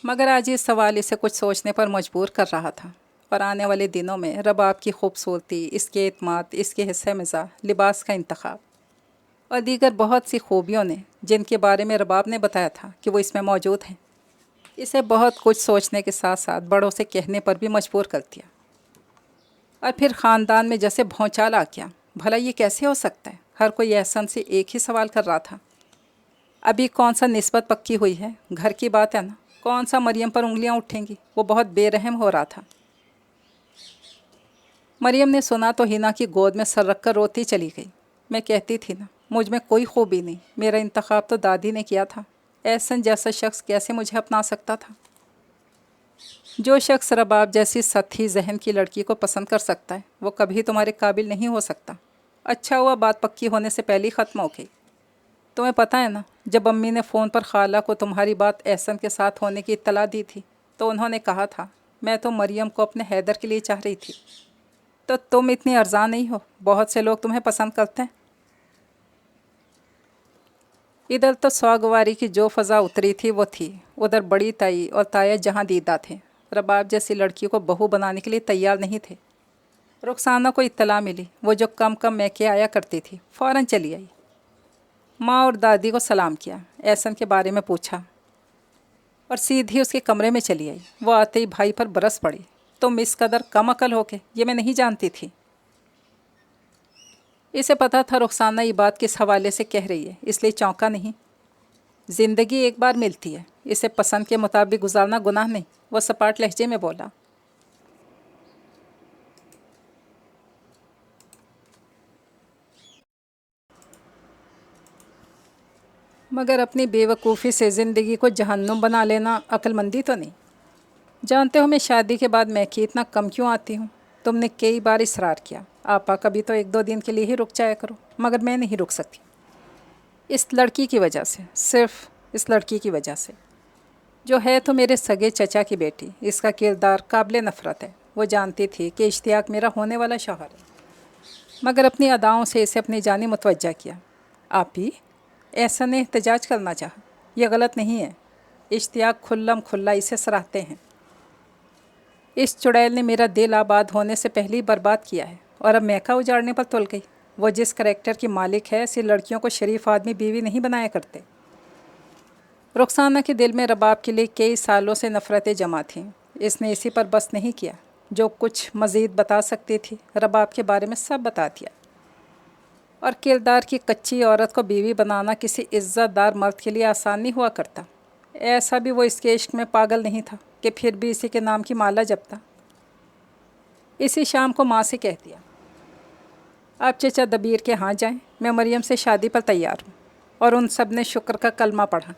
मगर आज ये सवाल इसे कुछ सोचने पर मजबूर कर रहा था। और आने वाले दिनों में रबाब की खूबसूरती, इसके एतमाद, इसके हिस्से मिज़ा, लिबास का इंतखाब और दीगर बहुत सी खूबियों ने, जिनके बारे में रबाब ने बताया था कि वो इसमें मौजूद हैं, इसे बहुत कुछ सोचने के साथ साथ बड़ों से कहने पर भी मजबूर कर दिया। और फिर ख़ानदान में जैसे भौचाल आ गया। भला ये कैसे हो सकता है? हर कोई एहसन से एक ही सवाल कर रहा था। अभी कौन सा निस्बत पक्की हुई है? घर की बात है ना, कौन सा मरियम पर उंगलियां उठेंगी? वो बहुत बेरहम हो रहा था। मरियम ने सुना तो हिना की गोद में सर रख कर रोती चली गई। मैं कहती थी ना, मुझ में कोई खूबी नहीं, मेरा इंतखाब तो दादी ने किया था। एहसन जैसा शख्स कैसे मुझे अपना सकता था? जो शख्स रबाब जैसी सतही जहन की लड़की को पसंद कर सकता है, वो कभी तुम्हारे काबिल नहीं हो सकता। अच्छा हुआ बात पक्की होने से पहले ही ख़त्म हो गई। तुम्हें पता है ना, जब अम्मी ने फ़ोन पर खाला को तुम्हारी बात एहसन के साथ होने की इत्तला दी थी, तो उन्होंने कहा था मैं तो मरियम को अपने हैदर के लिए चाह रही थी। तो तुम इतनी अर्ज़ान नहीं हो, बहुत से लोग तुम्हें पसंद करते हैं। इधर तो सौगवारी की जो फ़ज़ा उतरी थी वो थी, उधर बड़ी ताई और ताया जहाँ दीदा थे, रबाब जैसी लड़की को बहू बनाने के लिए तैयार नहीं थे। रुखसाना को इत्तला मिली, वो जो कम कम मैके आया करती थी, फ़ौरन चली आई। माँ और दादी को सलाम किया, एहसन के बारे में पूछा और सीधी उसके कमरे में चली आई। वो आते ही भाई पर बरस पड़ी। तुम इस कदर कम अकल हो के, ये मैं नहीं जानती थी। इसे पता था रुखसाना ये बात किस हवाले से कह रही है, इसलिए चौंका नहीं। ज़िंदगी एक बार मिलती है, इसे पसंद के मुताबिक गुजारना गुनाह नहीं। वो सपाट लहजे में बोला। मगर अपनी बेवकूफ़ी से ज़िंदगी को जहन्नुम बना लेना अक्लमंदी तो नहीं। जानते हो मैं शादी के बाद मैके इतना कम क्यों आती हूँ? तुमने कई बार इसरार किया, आपा कभी तो एक दो दिन के लिए ही रुक जाया करो, मगर मैं नहीं रुक सकती। इस लड़की की वजह से, सिर्फ इस लड़की की वजह से, जो है तो मेरे सगे चचा की बेटी। इसका किरदार काबिल नफ़रत है। وہ جانتی تھی کہ اشتیاق میرا ہونے والا شوہر ہے، مگر اپنی اداؤں سے اسے اپنی جانب متوجہ کیا۔ آپی، احسن نے احتجاج کرنا چاہا، یہ غلط نہیں ہے، اشتیاق کھلم کھلا اسے سراہتے ہیں۔ اس چڑیل نے میرا دل آباد ہونے سے پہلے ہی برباد کیا ہے اور اب میکا اجاڑنے پر تل گئی۔ وہ جس کریکٹر کی مالک ہے، ایسی لڑکیوں کو شریف آدمی بیوی نہیں بنایا کرتے۔ رخسانہ کے دل میں رباب کے لیے کئی سالوں سے نفرتیں جمع تھیں۔ اس نے اسی پر بس نہیں کیا، جو کچھ مزید بتا سکتی تھی رباب کے بارے میں سب بتا دیا۔ اور کردار کی کچی عورت کو بیوی بنانا کسی عزت دار مرد کے لیے آسان نہیں ہوا کرتا۔ ایسا بھی وہ اس کے عشق میں پاگل نہیں تھا کہ پھر بھی اسی کے نام کی مالا جپتا۔ اسی شام کو ماں سے کہہ دیا، آپ چچا دبیر کے ہاں جائیں، میں مریم سے شادی پر تیار ہوں۔ اور ان سب نے شکر کا کلمہ پڑھا۔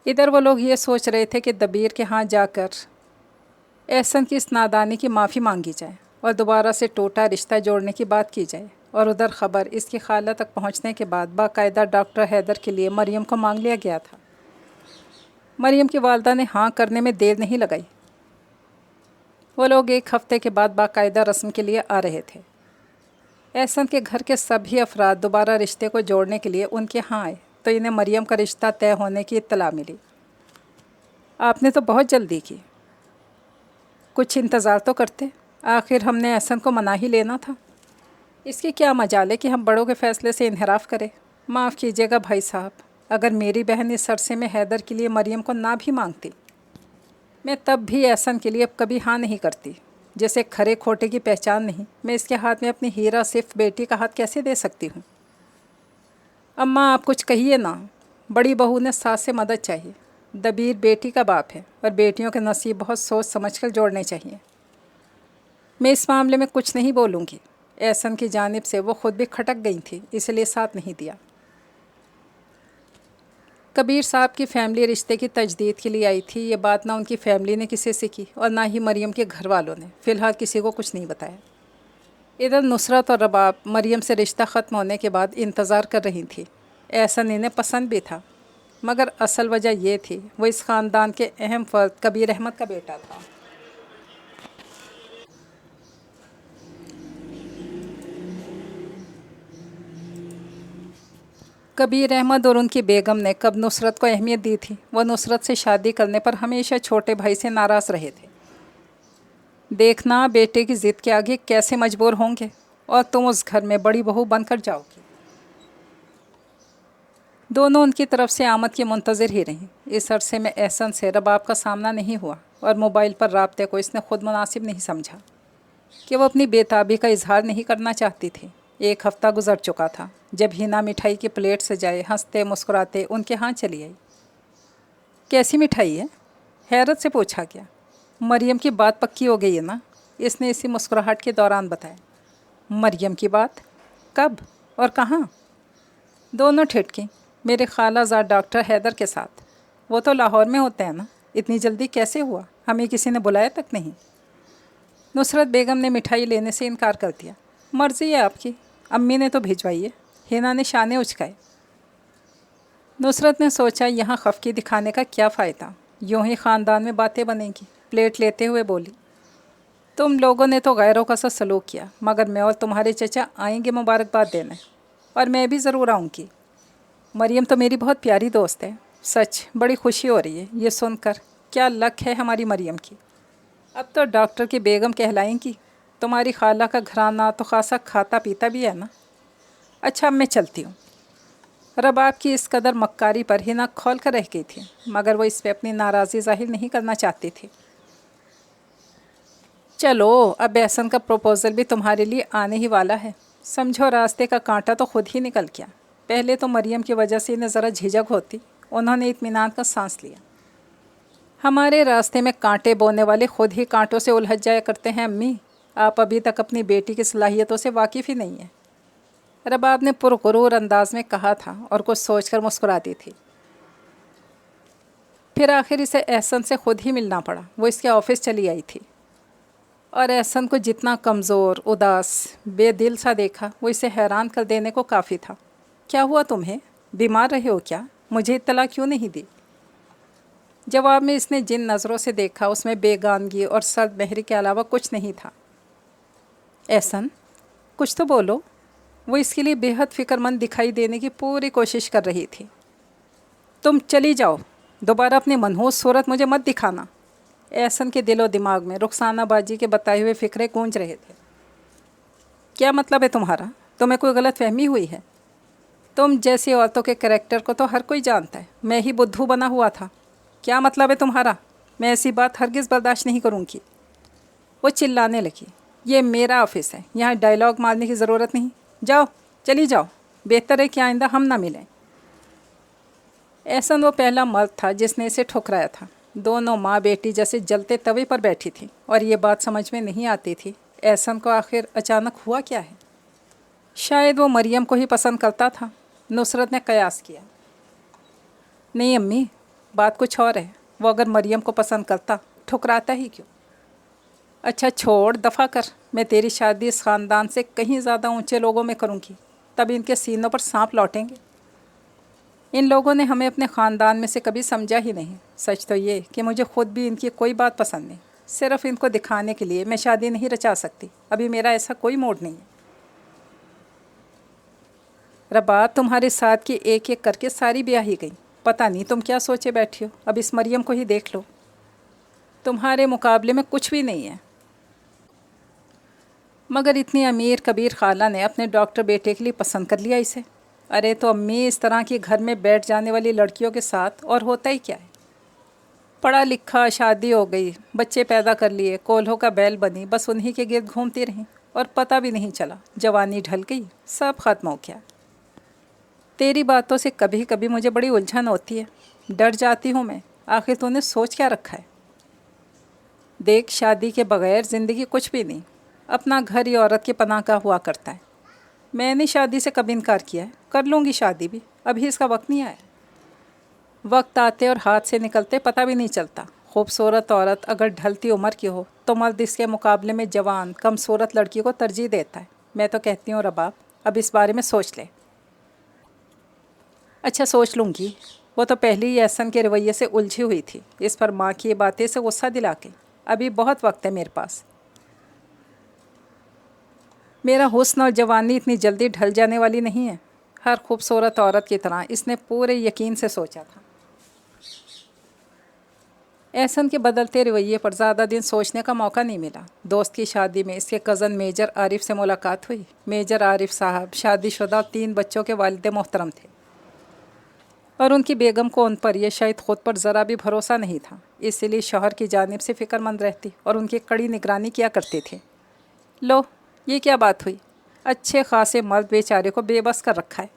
ادھر وہ لوگ یہ سوچ رہے تھے کہ دبیر کے ہاں جا کر احسن کی اس نادانی کی معافی مانگی جائے اور دوبارہ سے ٹوٹا رشتہ جوڑنے کی بات کی جائے، اور ادھر خبر اس کی خالہ تک پہنچنے کے بعد باقاعدہ ڈاکٹر حیدر کے لیے مریم کو مانگ لیا گیا تھا۔ مریم کی والدہ نے ہاں کرنے میں دیر نہیں لگائی۔ وہ لوگ ایک ہفتے کے بعد باقاعدہ رسم کے لیے آ رہے تھے۔ احسن کے گھر کے سبھی افراد دوبارہ رشتے کو جوڑنے کے لیے ان کے ہاں آئے تو انہیں مریم کا رشتہ طے ہونے کی اطلاع ملی۔ آپ نے تو بہت جلدی کی، کچھ انتظار تو کرتے، آخر ہم نے احسن کو منا ہی لینا تھا۔ اس کی کیا مجال ہے کہ ہم بڑوں کے فیصلے سے انحراف کریں؟ معاف کیجیے گا بھائی صاحب، اگر میری بہن اس عرصے میں حیدر کے لیے مریم کو نہ بھی مانگتی، میں تب بھی احسن کے لیے اب کبھی ہاں نہیں کرتی۔ جیسے کھرے کھوٹے کی پہچان نہیں، میں اس کے ہاتھ میں اپنی ہیرا صرف بیٹی کا ہاتھ کیسے دے سکتی ہوں؟ اماں آپ کچھ کہیے نا، بڑی بہو نے ساس سے مدد چاہیے۔ دبیر بیٹی کا باپ ہے اور بیٹیوں کے نصیب بہت سوچ سمجھ کر جوڑنے چاہیے۔ میں اس معاملے میں کچھ نہیں بولوں گی۔ احسن کی جانب سے وہ خود بھی کھٹک گئی تھی، اس لیے ساتھ نہیں دیا۔ کبیر صاحب کی فیملی رشتے کی تجدید کے لیے آئی تھی، یہ بات نہ ان کی فیملی نے کسی سے کی اور نہ ہی مریم کے گھر والوں نے فی الحال کسی کو کچھ نہیں بتایا۔ ادھر نصرت اور رباب مریم سے رشتہ ختم ہونے کے بعد انتظار کر رہی تھی۔ احسن انہیں پسند بھی تھا، مگر اصل وجہ یہ تھی وہ اس خاندان کے اہم فرد کبیر احمد کا بیٹا تھا۔ کبیر احمد اور ان کی بیگم نے کب نصرت کو اہمیت دی تھی، وہ نصرت سے شادی کرنے پر ہمیشہ چھوٹے بھائی سے ناراض رہے تھے۔ دیکھنا بیٹے کی ضد کے آگے کیسے مجبور ہوں گے، اور تم اس گھر میں بڑی بہو بن کر جاؤ گی۔ دونوں ان کی طرف سے آمد کی منتظر ہی رہیں۔ اس عرصے میں احسن سے رباب کا سامنا نہیں ہوا اور موبائل پر رابطے کو اس نے خود مناسب نہیں سمجھا کہ وہ اپنی بے تابی کا اظہار نہیں کرنا چاہتی تھی۔ ایک ہفتہ گزر چکا تھا جب ہینا مٹھائی کی پلیٹ سجائے ہنستے مسکراتے ان کے ہاں چلی آئی۔ کیسی مٹھائی ہے؟ حیرت سے پوچھا گیا۔ مریم کی بات پکی ہو گئی ہے نا، اس نے اسی مسکراہٹ کے دوران بتایا۔ مریم کی بات؟ کب اور کہاں؟ دونوں ٹھٹکیں۔ میرے خالہ زاد ڈاکٹر حیدر کے ساتھ۔ وہ تو لاہور میں ہوتے ہیں نا، اتنی جلدی کیسے ہوا؟ ہمیں کسی نے بلایا تک نہیں۔ نصرت بیگم نے مٹھائی لینے سے انکار کر دیا۔ مرضی ہے آپ کی، امی نے تو بھیجوائی ہے، ہینا نے شانے اچکائے۔ نصرت نے سوچا یہاں خفگی دکھانے کا کیا فائدہ، یوں ہی خاندان میں باتیں بنیں گی۔ پلیٹ لیتے ہوئے بولی، تم لوگوں نے تو غیروں کا سا سلوک کیا، مگر میں اور تمہارے چچا آئیں گے مبارکباد دینے، اور میں بھی ضرور آؤں گی۔ مریم تو میری بہت پیاری دوست ہے، سچ بڑی خوشی ہو رہی ہے یہ سن کر، کیا لک ہے ہماری مریم کی، اب تو ڈاکٹر کی بیگم کہلائیں گی۔ تمہاری خالہ کا گھرانہ تو خاصا کھاتا پیتا بھی ہے نا۔ اچھا اب میں چلتی ہوں۔ رباب کی اس قدر مکاری پر ہینا کھول کر رہ گئی تھی، مگر وہ اس پہ اپنی ناراضی ظاہر نہیں کرنا چاہتی تھی۔ چلو اب احسن کا پروپوزل بھی تمہارے لیے آنے ہی والا ہے، سمجھو راستے کا کانٹا تو خود ہی نکل گیا۔ پہلے تو مریم کی وجہ سے انہیں ذرا جھجک ہوتی، انہوں نے اطمینان کا سانس لیا۔ ہمارے راستے میں کانٹے بونے والے خود ہی کانٹوں سے الجھ جایا کرتے ہیں امی، آپ ابھی تک اپنی بیٹی کی صلاحیتوں سے واقف ہی نہیں ہیں، رباب نے پرغرور انداز میں کہا تھا اور کچھ سوچ کر مسکراتی تھی۔ پھر آخر اسے احسن سے خود ہی ملنا پڑا، وہ اس کے آفس چلی آئی تھی، اور احسن کو جتنا کمزور، اداس، بے دل سا دیکھا وہ اسے حیران کر دینے کو کافی تھا۔ کیا ہوا تمہیں؟ بیمار رہے ہو کیا؟ مجھے اطلاع کیوں نہیں دی؟ جواب میں اس نے جن نظروں سے دیکھا اس میں بیگانگی اور سرد مہری کے علاوہ کچھ نہیں تھا۔ احسن، کچھ تو بولو۔ وہ اس کے لیے بے حد فکر مند دکھائی دینے کی پوری کوشش کر رہی تھی۔ تم چلی جاؤ، دوبارہ اپنی منحوس صورت مجھے مت دکھانا۔ احسن کے دل و دماغ میں رخسانہ باجی کے بتائے ہوئے فکرے گونج رہے تھے۔ کیا مطلب ہے تمہارا؟ تمہیں کوئی غلط فہمی ہوئی ہے؟ تم جیسی عورتوں کے کریکٹر کو تو ہر کوئی جانتا ہے، میں ہی بدھو بنا ہوا تھا۔ کیا مطلب ہے تمہارا؟ میں ایسی بات ہرگز برداشت نہیں کروں گی۔ وہ چلانے لگی۔ یہ میرا آفس ہے، یہاں ڈائلاگ مارنے کی ضرورت نہیں۔ جاؤ، چلی جاؤ، بہتر ہے کہ آئندہ ہم نہ ملیں۔ احسن وہ پہلا مرد تھا جس نے اسے ٹھکرایا تھا۔ دونوں ماں بیٹی جیسے جلتے توے پر بیٹھی تھی اور یہ بات سمجھ میں نہیں آتی تھی احسن کو آخر اچانک ہوا کیا ہے۔ شاید وہ مریم کو ہی پسند کرتا تھا، نصرت نے قیاس کیا۔ نہیں امی، بات کچھ اور ہے۔ وہ اگر مریم کو پسند کرتا ٹھکراتا ہی کیوں؟ اچھا چھوڑ، دفع کر۔ میں تیری شادی اس خاندان سے کہیں زیادہ اونچے لوگوں میں کروں گی، تب ان کے سینوں پر سانپ لوٹیں گے۔ ان لوگوں نے ہمیں اپنے خاندان میں سے کبھی سمجھا ہی نہیں۔ سچ تو یہ کہ مجھے خود بھی ان کی کوئی بات پسند نہیں، صرف ان کو دکھانے کے لیے میں شادی نہیں رچا سکتی۔ ابھی میرا ایسا کوئی موڈ نہیں ہے۔ رباب، تمہارے ساتھ کی ایک ایک کر کے ساری بیاہی گئی، پتہ نہیں تم کیا سوچے بیٹھی ہو۔ اب اس مریم کو ہی دیکھ لو، تمہارے مقابلے میں کچھ بھی نہیں ہے۔ مگر اتنی امیر کبیر خالہ نے اپنے ڈاکٹر بیٹے کے لیے پسند کر لیا اسے۔ ارے تو امی، اس طرح کی گھر میں بیٹھ جانے والی لڑکیوں کے ساتھ اور ہوتا ہی کیا ہے؟ پڑھا لکھا، شادی ہو گئی، بچے پیدا کر لیے، کولہوں کا بیل بنی، بس انہی کے گرد گھومتی رہیں اور پتہ بھی نہیں چلا، جوانی ڈھل گئی، سب ختم ہو گیا۔ تیری باتوں سے کبھی کبھی مجھے بڑی الجھن ہوتی ہے، ڈر جاتی ہوں میں، آخر تو نے سوچ کیا رکھا ہے؟ دیکھ، شادی کے بغیر زندگی کچھ بھی نہیں، اپنا گھر ہی عورت کی پناہ گاہ ہوا کرتا ہے۔ میں نے شادی سے کب انکار کیا ہے؟ کر لوں گی شادی بھی، ابھی اس کا وقت نہیں آیا۔ وقت آتے اور ہاتھ سے نکلتے پتہ بھی نہیں چلتا۔ خوبصورت عورت اگر ڈھلتی عمر کی ہو تو مرد اس کے مقابلے میں جوان کم صورت لڑکی کو ترجیح دیتا ہے۔ میں تو کہتی ہوں رباب، اب اس بارے میں سوچ لے۔ اچھا سوچ لوں گی۔ وہ تو پہلے ہی احسن کے رویے سے الجھی ہوئی تھی، اس پر ماں کی یہ باتیں سے غصہ دلا کے۔ ابھی بہت وقت ہے میرے پاس۔ میرا حسن اور جوانی اتنی جلدی ڈھل جانے والی نہیں ہے۔ ہر خوبصورت عورت کی طرح اس نے پورے یقین سے سوچا تھا۔ احسن کے بدلتے رویے پر زیادہ دن سوچنے کا موقع نہیں ملا۔ دوست کی شادی میں اس کے کزن میجر عارف سے ملاقات ہوئی۔ میجر عارف صاحب شادی شدہ 3 بچوں کے والد محترم تھے اور ان کی بیگم کو ان پر، یہ شاید خود پر ذرا بھی بھروسہ نہیں تھا، اسی لیے شوہر کی جانب سے فکر مند رہتی اور ان کی کڑی نگرانی کیا کرتے تھے۔ لو، یہ کیا بات ہوئی؟ اچھے خاصے مرد بیچارے کو بے بس کر رکھا ہے۔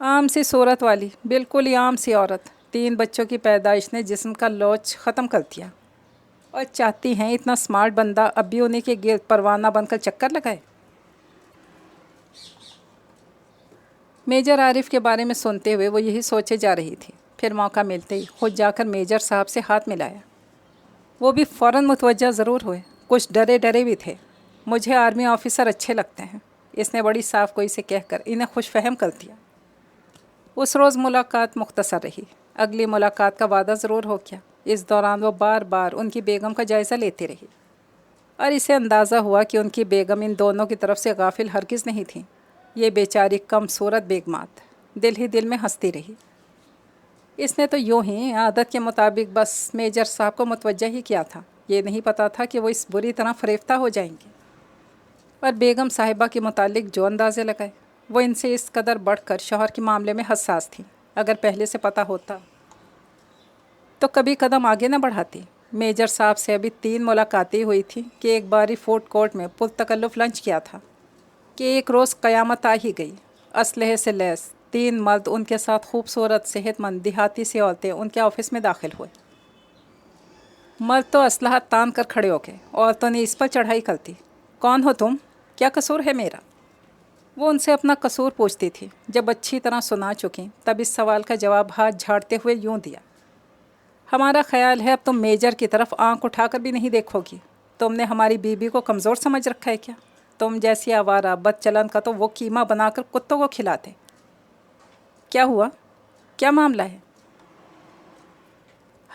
عام سی صورت والی، بالکل ہی عام سی عورت، 3 بچوں کی پیدائش نے جسم کا لوچ ختم کر دیا، اور چاہتی ہیں اتنا سمارٹ بندہ اب بھی انہیں کے گرد پروانہ بن کر چکر لگائے۔ میجر عارف کے بارے میں سنتے ہوئے وہ یہی سوچے جا رہی تھی، پھر موقع ملتے ہی خود جا کر میجر صاحب سے ہاتھ ملایا۔ وہ بھی فوراً متوجہ ضرور ہوئے، کچھ ڈرے ڈرے بھی تھے۔ مجھے آرمی آفیسر اچھے لگتے ہیں، اس نے بڑی صاف گوئی سے کہہ کر انہیں خوش فہم کر دیا۔ اس روز ملاقات مختصر رہی، اگلی ملاقات کا وعدہ ضرور ہو گیا۔ اس دوران وہ بار بار ان کی بیگم کا جائزہ لیتی رہی اور اسے اندازہ ہوا کہ ان کی بیگم ان دونوں کی طرف سے غافل ہرگز نہیں تھیں۔ یہ بیچاری کم صورت بیگمات دل ہی دل میں ہنستی رہی۔ اس نے تو یوں ہی عادت کے مطابق بس میجر صاحب کو متوجہ ہی کیا تھا، یہ نہیں پتا تھا کہ وہ اس بری طرح فریفتہ ہو جائیں گے۔ اور بیگم صاحبہ کے متعلق جو اندازے لگائے، وہ ان سے اس قدر بڑھ کر شوہر کے معاملے میں حساس تھیں۔ اگر پہلے سے پتہ ہوتا تو کبھی قدم آگے نہ بڑھاتی۔ میجر صاحب سے ابھی 3 ملاقاتیں ہوئی تھیں کہ ایک باری فوڈ کورٹ میں پرتکلف لنچ کیا تھا کہ ایک روز قیامت آ ہی گئی۔ اسلحے سے لیس 3 مرد ان کے ساتھ خوبصورت صحت مند دیہاتی سی عورتیں ان کے آفس میں داخل ہوئے۔ مرد تو اسلحہ تان کر کھڑے ہو گئے، عورتوں نے اس پر چڑھائی کر دی۔ کون ہو تم؟ کیا قصور ہے میرا؟ وہ ان سے اپنا قصور پوچھتی تھی۔ جب اچھی طرح سنا چکیں تب اس سوال کا جواب ہاتھ جھاڑتے ہوئے یوں دیا، ہمارا خیال ہے اب تم میجر کی طرف آنکھ اٹھا کر بھی نہیں دیکھو گی۔ تم نے ہماری بیوی کو کمزور سمجھ رکھا ہے کیا؟ تم جیسی آوارہ بد چلن کا تو وہ قیمہ بنا کر کتوں کو کھلاتے۔ کیا ہوا؟ کیا معاملہ ہے؟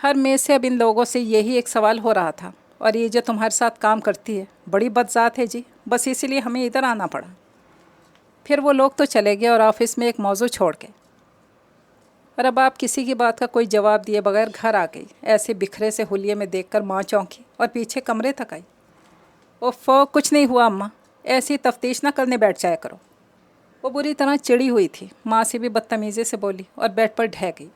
हर मेज़ से अब इन लोगों से यही एक सवाल हो रहा था, और ये जो तुम्हारे साथ काम करती है बड़ी बदजात है जी, बस इसीलिए हमें इधर आना पड़ा। फिर वो लोग तो चले गए और ऑफिस में एक मौजू छोड़ गए, और अब आप किसी की बात का कोई जवाब दिए बगैर घर आ गई। ऐसे बिखरे से हुलिये में देखकर माँ चौंकी और पीछे कमरे तक आई। ओफ़ो, कुछ नहीं हुआ अम्मा, ऐसी तफ्तीश ना करने बैठ जाया करो। वो बुरी तरह चिड़ी हुई थी, माँ से भी बदतमीज़ी से बोली और बेड पर ढह गई।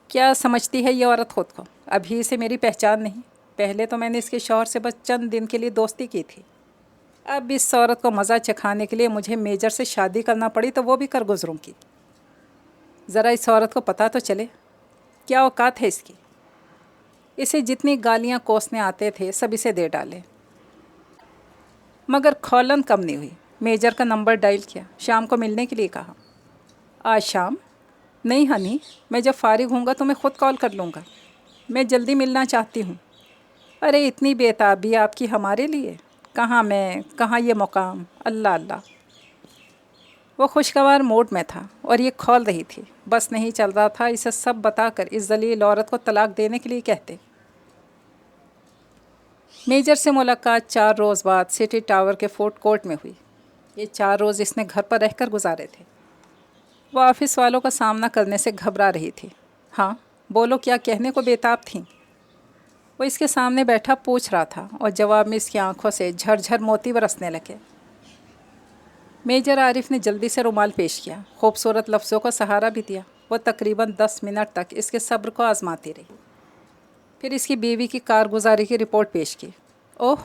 क्या समझती है ये औरत खुद को? अभी इसे मेरी पहचान नहीं। पहले तो मैंने इसके शौहर से बस चंद दिन के लिए दोस्ती की थी। अब इस औरत को मज़ा चखाने के लिए मुझे मेजर से शादी करना पड़ी तो वो भी कर गुजरूँगी। ज़रा इस औरत को पता तो चले क्या औकात है इसकी। इसे जितनी गालियाँ कोसने आते थे सब इसे दे डाले, मगर खौलन कम नहीं हुई। मेजर का नंबर डायल किया, शाम को मिलने के लिए कहा। आज शाम? नहीं हनी, मैं जब फारिग हूँगा तो मैं ख़ुद कॉल कर लूँगा। मैं जल्दी मिलना चाहती हूँ। अरे इतनी बेताबी आपकी हमारे लिए? कहाँ मैं, कहाँ ये मुकाम, अल्लाह अल्लाह। वो खुशगवार मूड में था और ये खौल रही थी। बस नहीं चल रहा था इसे सब बताकर इस जलील औरत को तलाक देने के लिए कहते। मेजर से मुलाकात 4 रोज़ बाद सिटी टावर के फूड कोर्ट में हुई। ये 4 रोज़ इसने घर पर रहकर गुजारे थे। वो ऑफिस वालों का सामना करने से घबरा रही थी। हाँ बोलो, क्या कहने को बेताब थीं? वो इसके सामने बैठा पूछ रहा था और जवाब में इसकी आंखों से झरझर मोती बरसने लगे। मेजर आरिफ ने जल्दी से रुमाल पेश किया, खूबसूरत लफ्ज़ों का सहारा भी दिया। वो तकरीबन 10 मिनट तक इसके सब्र को आजमाती रही। फिर इसकी बीवी की कारगुजारी की रिपोर्ट पेश की। ओह,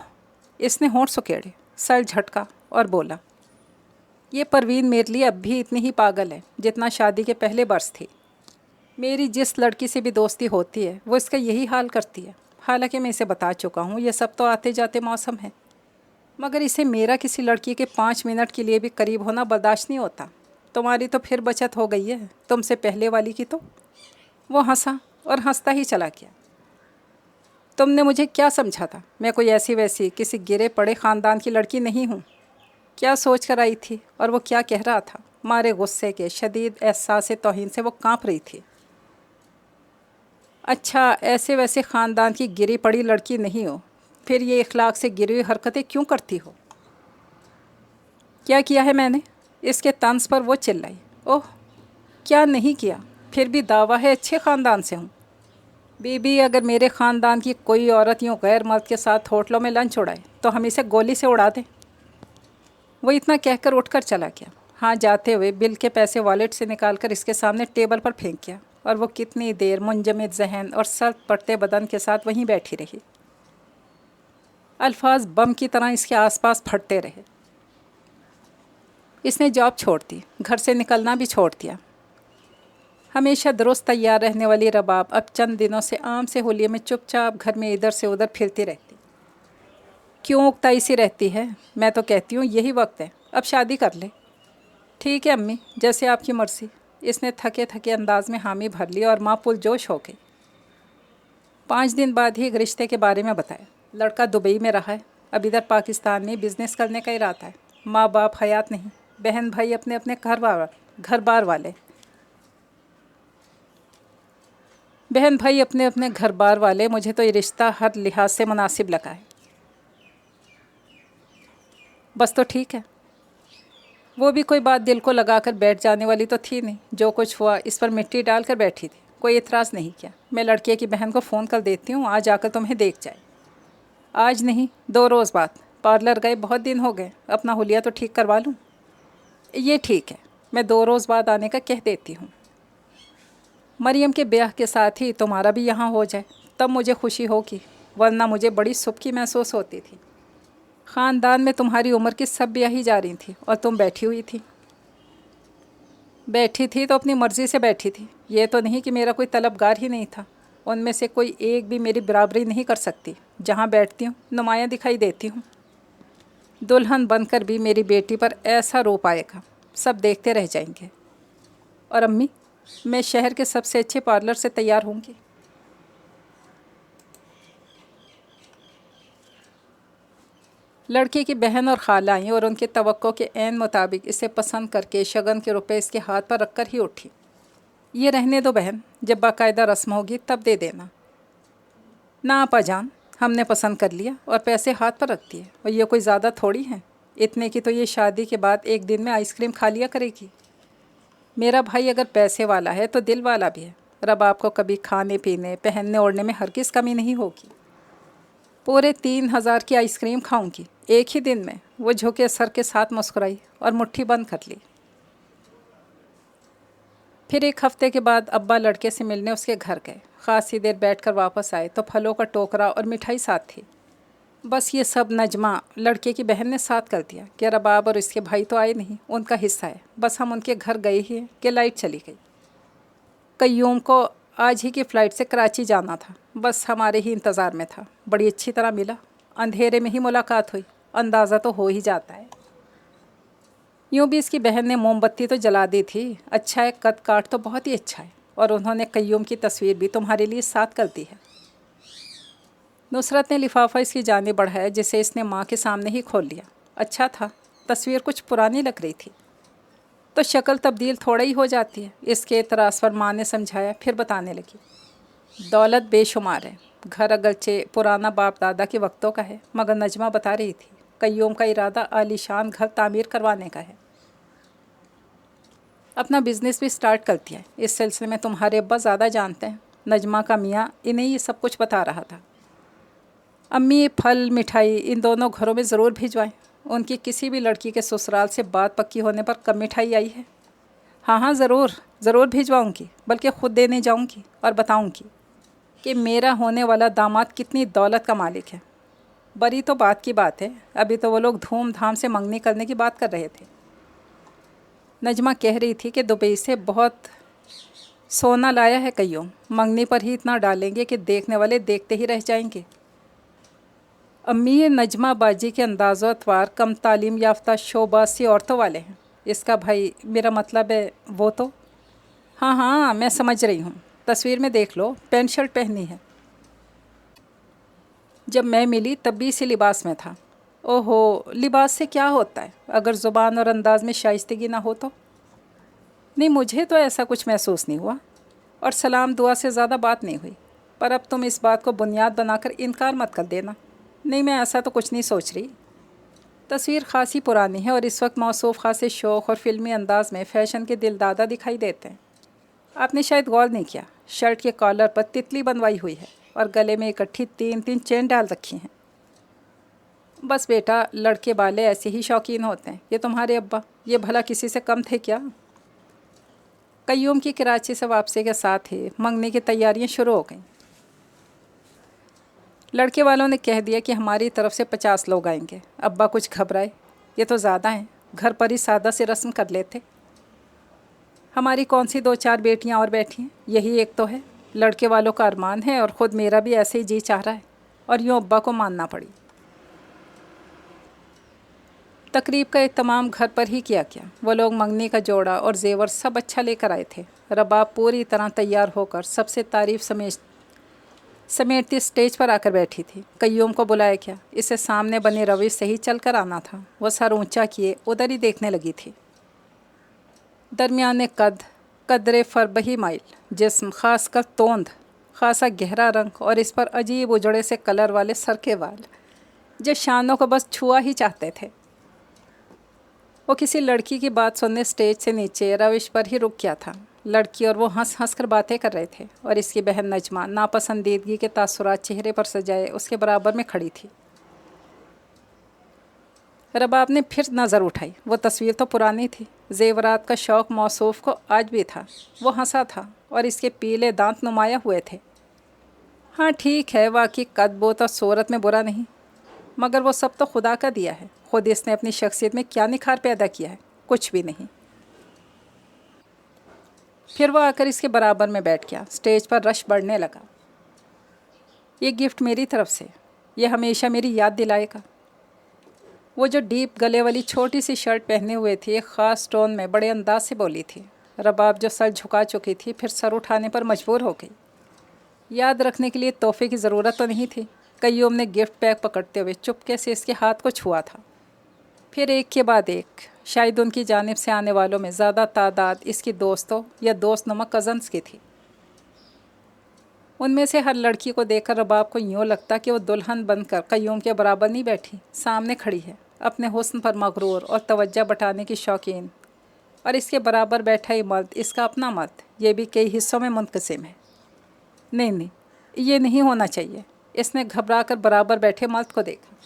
इसने होंठ सुकेड़े, सर झटका और बोला, ये परवीन मेरे लिए अब भी इतनी ही पागल है जितना शादी के पहले बरस थी। मेरी जिस लड़की से भी दोस्ती होती है वो इसका यही हाल करती है। हालांकि मैं इसे बता चुका हूँ ये सब तो आते जाते मौसम है, मगर इसे मेरा किसी लड़की के 5 मिनट के लिए भी करीब होना बर्दाश्त नहीं होता। तुम्हारी तो फिर बचत हो गई है, तुमसे पहले वाली की तो। वो हंसा और हंसता ही चला गया। तुमने मुझे क्या समझा था? मैं कोई ऐसी वैसी किसी गिरे पड़े ख़ानदान की लड़की नहीं हूँ। क्या सोच कर आई थी और वो क्या कह रहा था? मारे गुस्से के शदीद एहसास तौहीन से वो काँप रही थी। अच्छा, ऐसे वैसे ख़ानदान की गिरी पड़ी लड़की नहीं हो, फिर ये इखलाक से गिरी हुई हरकतें क्यों करती हो? क्या किया है मैंने? इसके तंज पर वो चिल्लाई। ओह, क्या नहीं किया? फिर भी दावा है अच्छे ख़ानदान से हूँ। बीबी, अगर मेरे ख़ानदान की कोई औरत यूँ गैर मर्द के साथ होटलों में लंच उड़ाए तो हम इसे गोली से उड़ा दें। वो इतना कहकर उठकर चला गया। हाँ, जाते हुए बिल के पैसे वॉलेट से निकालकर इसके सामने टेबल पर फेंक गया, और वो कितनी देर मुंजमद ज़हन और सर पड़ते बदन के साथ वहीं बैठी रही। अल्फाज बम की तरह इसके आसपास फटते रहे। इसने जॉब छोड़ दी, घर से निकलना भी छोड़ दिया। हमेशा दुरुस्त तैयार रहने वाली रबाब अब चंद दिनों से आम से होलिये में चुपचाप घर में इधर से उधर फिरती रहती। क्यों उकताई सी रहती है? मैं तो कहती हूँ यही वक्त है, अब शादी कर ले। ठीक है अम्मी, जैसे आपकी मर्ज़ी। इसने थके थके अंदाज में हामी भर ली और माँ पुरजोश हो गई। 5 दिन बाद ही एक रिश्ते के बारे में बताया। लड़का दुबई में रहा है, अब इधर पाकिस्तान में बिज़नेस करने का इरादा है। माँ बाप हयात नहीं, बहन भाई अपने अपने घर बार वाले। बहन भाई अपने अपने घर बार वाले। मुझे तो ये रिश्ता हर लिहाज से मुनासिब लगा है। बस तो ठीक है। वो भी कोई बात दिल को लगाकर बैठ जाने वाली तो थी नहीं। जो कुछ हुआ इस पर मिट्टी डालकर बैठी थी, कोई एतराज़ नहीं किया। मैं लड़के की बहन को फ़ोन कर देती हूँ, आज आकर तुम्हें देख जाए। आज नहीं, 2 रोज़ बाद। पार्लर गए बहुत दिन हो गए, अपना हुलिया तो ठीक करवा लूँ। ये ठीक है, मैं 2 रोज़ बाद आने का कह देती हूँ। मरियम के ब्याह के साथ ही तुम्हारा भी यहाँ हो जाए, तब मुझे खुशी होगी, वरना मुझे बड़ी सुबकी महसूस होती थी। ख़ानदान में तुम्हारी उम्र की सब ब्याही जा रही थी और तुम बैठी हुई थी। बैठी थी तो अपनी मर्ज़ी से बैठी थी। ये तो नहीं कि मेरा कोई तलबगार ही नहीं था। उनमें से कोई एक भी मेरी बराबरी नहीं कर सकती। जहाँ बैठती हूँ नुमायाँ दिखाई देती हूँ। दुल्हन बनकर भी मेरी बेटी पर ऐसा रूप आएगा, सब देखते रह जाएंगे। और अम्मी, मैं शहर के सबसे अच्छे पार्लर से तैयार होंगी। लड़के की बहन और खाला आई और उनके तवक्को के ऐन मुताबिक इसे पसंद करके शगन के रुपए इसके हाथ पर रखकर ही उठी। ये रहने दो बहन, जब बाकायदा रस्म होगी तब दे देना। ना आपा जान, हमने पसंद कर लिया और पैसे हाथ पर रख दिए, और ये कोई ज़्यादा थोड़ी है। इतने की तो ये शादी के बाद एक दिन में आइसक्रीम खा लिया करेगी। मेरा भाई अगर पैसे वाला है तो दिल वाला भी है। रब आपको कभी खाने पीने पहनने ओढ़ने में हर किस कमी नहीं होगी। पूरे 3,000 की आइसक्रीम खाऊंगी एक ही दिन में। वो झुके सर के साथ मुस्कुराई और मुट्ठी बंद कर ली। फिर एक हफ्ते के बाद अब्बा लड़के से मिलने उसके घर गए। खासी देर बैठकर वापस आए तो फलों का टोकरा और मिठाई साथ थी। बस ये सब नजमा लड़के की बहन ने साथ कर दिया कि रबाब और इसके भाई तो आए नहीं, उनका हिस्सा है। बस हम उनके घर गए ही कि लाइट चली गई। कय्यूम को आज ही की फ़्लाइट से कराची जाना था, बस हमारे ही इंतज़ार में था। बड़ी अच्छी तरह मिला, अंधेरे में ही मुलाकात हुई, अंदाज़ा तो हो ही जाता है। यूँ भी इसकी बहन ने मोमबत्ती तो जला दी थी। अच्छा है, कद काट तो बहुत ही अच्छा है, और उन्होंने कय्यूम की तस्वीर भी तुम्हारे लिए साथ कर दी है। नुसरत ने लिफाफा इसकी जानिब बढ़ाया, जिसे इसने माँ के सामने ही खोल लिया। अच्छा था, तस्वीर कुछ पुरानी लग रही थी। तो शक्ल तब्दील थोड़ा ही हो जाती है। इसके एतराज़ पर माँ ने समझाया, फिर बताने लगी। दौलत बेशुमार है, घर अगरचे पुराना बाप दादा के वक्तों का है, मगर नजमा बता रही थी कय्यूम का इरादा आलीशान घर तामीर करवाने का है। अपना बिजनेस भी स्टार्ट कर दिया है। इस सिलसिले में तुम्हारे अब्बा ज़्यादा जानते हैं। नजमा का मियाँ इन्हें ये सब कुछ बता रहा था। अम्मी फल मिठाई इन दोनों घरों में ज़रूर भिजवाएं। उनकी किसी भी लड़की के ससुराल से बात पक्की होने पर कब मिठाई आई है। हाँ ज़रूर भिजवाऊंगी, बल्कि ख़ुद देने जाऊंगी और बताऊंगी कि मेरा होने वाला दामाद कितनी दौलत का मालिक है। बड़ी तो बात की बात है, अभी तो वो लोग धूमधाम से मंगनी करने की बात कर रहे थे। नजमा कह रही थी कि दुबई से बहुत सोना लाया है कय्यूम, मंगनी पर ही इतना डालेंगे कि देखने वाले देखते ही रह जाएंगे। अम्मी, ये नजमा बाजी के अंदाज़ो अतवार कम तालीम याफ्ता शोबासी औरतों वाले हैं। इसका भाई, मेरा मतलब है वो तो। हाँ मैं समझ रही हूँ, तस्वीर में देख लो, पैंट शर्ट पहनी है। जब मैं मिली तब भी इसी लिबास में था। ओहो, लिबास से क्या होता है अगर ज़ुबान और अंदाज में शाइस्तगी ना हो तो। नहीं, मुझे तो ऐसा कुछ महसूस नहीं हुआ, और सलाम दुआ से ज़्यादा बात नहीं हुई। पर अब तुम इस बात को बुनियाद बनाकर इनकार मत कर देना। नहीं, मैं ऐसा तो कुछ नहीं सोच रही। तस्वीर खासी पुरानी है और इस वक्त मौसूफ़ खासे शौक़ और फिल्मी अंदाज में फ़ैशन के दिलदादा दिखाई देते हैं। आपने शायद गौर नहीं किया, शर्ट के कॉलर पर तितली बनवाई हुई है और गले में इकट्ठी 3-3 चेन डाल रखी हैं। बस बेटा, लड़के वाले ऐसे ही शौकीन होते हैं। ये तुम्हारे अब्बा, ये भला किसी से कम थे क्या। कय्यूम की कराची से वापसी के साथ ही मंगनी की तैयारियां शुरू हो गईं। लड़के वालों ने कह दिया कि हमारी तरफ से 50 लोग आएंगे। अब्बा कुछ घबराए, ये तो ज़्यादा हैं, घर पर ही सादा से रस्म कर लेते। हमारी कौन सी 2-4 बेटियां और बैठी हैं, यही एक तो है। लड़के वालों का अरमान है और ख़ुद मेरा भी ऐसे ही जी चाह रहा है, और यूँ अब्बा को मानना पड़ी। तकरीब का एहतमाम घर पर ही किया गया। वो लोग मंगनी का जोड़ा और जेवर सब अच्छा लेकर आए थे। रबाब पूरी तरह तैयार होकर सबसे तारीफ़ समेटती स्टेज पर आकर बैठी थी। कय्यूम को बुलाया क्या, इसे सामने बने रविश से ही चल कर आना था। वह सर ऊंचा किए उधर ही देखने लगी थी। दरमियाने कद, कदरे फरबही माइल जिस्म, खास कर तोंद, खासा गहरा रंग, और इस पर अजीब उजड़े से कलर वाले सर के वाल जो शानों को बस छुआ ही चाहते थे। वो किसी लड़की की बात सुनने स्टेज से नीचे रविश पर ही रुक गया था। लड़की और वो हंस हंस कर बातें कर रहे थे, और इसकी बहन नजमा नापसंदीदगी के तासुरात चेहरे पर सजाए उसके बराबर में खड़ी थी। रबाब ने फिर नज़र उठाई। वो तस्वीर तो पुरानी थी, जेवरात का शौक़ मौसूफ़ को आज भी था। वो हंसा था और इसके पीले दांत नुमाया हुए थे। हाँ ठीक है, वाकई कद बोत और सूरत में बुरा नहीं, मगर वो सब तो खुदा का दिया है। खुद इसने अपनी शख्सियत में क्या निखार पैदा किया है, कुछ भी नहीं। फिर वो आकर इसके बराबर में बैठ गया। स्टेज पर रश बढ़ने लगा। ये गिफ्ट मेरी तरफ से, ये हमेशा मेरी याद दिलाएगा। वो जो डीप गले वाली छोटी सी शर्ट पहने हुए थी, एक ख़ास टोन में बड़े अंदाज से बोली थी। रबाब जो सर झुका चुकी थी, फिर सर उठाने पर मजबूर हो गई। याद रखने के लिए तोहफे की ज़रूरत तो नहीं थी। कय्यूम ने गिफ्ट पैक पकड़ते हुए चुपके से इसके हाथ को छुआ था। फिर एक के बाद एक شاید ان کی جانب سے آنے والوں میں زیادہ تعداد اس کی دوستوں یا دوست نما کزنس کی تھی۔ ان میں سے ہر لڑکی کو دیکھ کر رباب کو یوں لگتا کہ وہ دلہن بن کر قیوم کے برابر نہیں بیٹھی، سامنے کھڑی ہے، اپنے حسن پر مغرور اور توجہ بٹانے کی شوقین، اور اس کے برابر بیٹھا یہ مرد اس کا اپنا مرد، یہ بھی کئی حصوں میں منقسم ہے۔ نہیں، یہ نہیں ہونا چاہیے۔ اس نے گھبرا کر برابر بیٹھے مرد کو دیکھا۔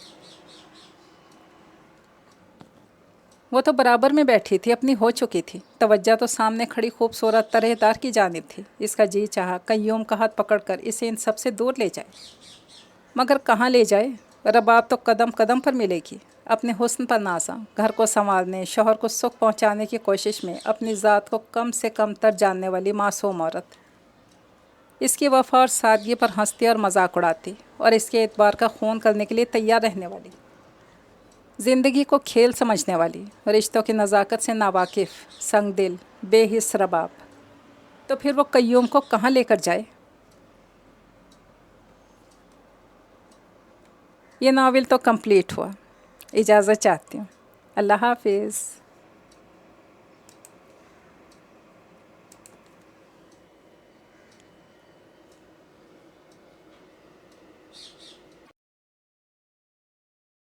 وہ تو برابر میں بیٹھی تھی، اپنی ہو چکی تھی، توجہ تو سامنے کھڑی خوبصورت طرح دار کی جانب تھی۔ اس کا جی چاہا قیوم کا ہاتھ پکڑ کر اسے ان سب سے دور لے جائے، مگر کہاں لے جائے؟ رباب تو قدم قدم پر ملے گی، اپنے حسن پر نازاں، گھر کو سنوارنے، شوہر کو سکھ پہنچانے کی کوشش میں اپنی ذات کو کم سے کم تر جاننے والی معصوم عورت، اس کی وفا اور سادگی پر ہنستی اور مذاق اڑاتی، اور اس کے اعتبار کا خون کرنے کے لیے تیار رہنے والی، زندگی کو کھیل سمجھنے والی، رشتوں کی نزاکت سے ناواقف، سنگ دل، بے حس رباب، تو پھر وہ قیوم کو کہاں لے کر جائے؟ یہ ناول تو کمپلیٹ ہوا، اجازت چاہتی ہوں، اللہ حافظ۔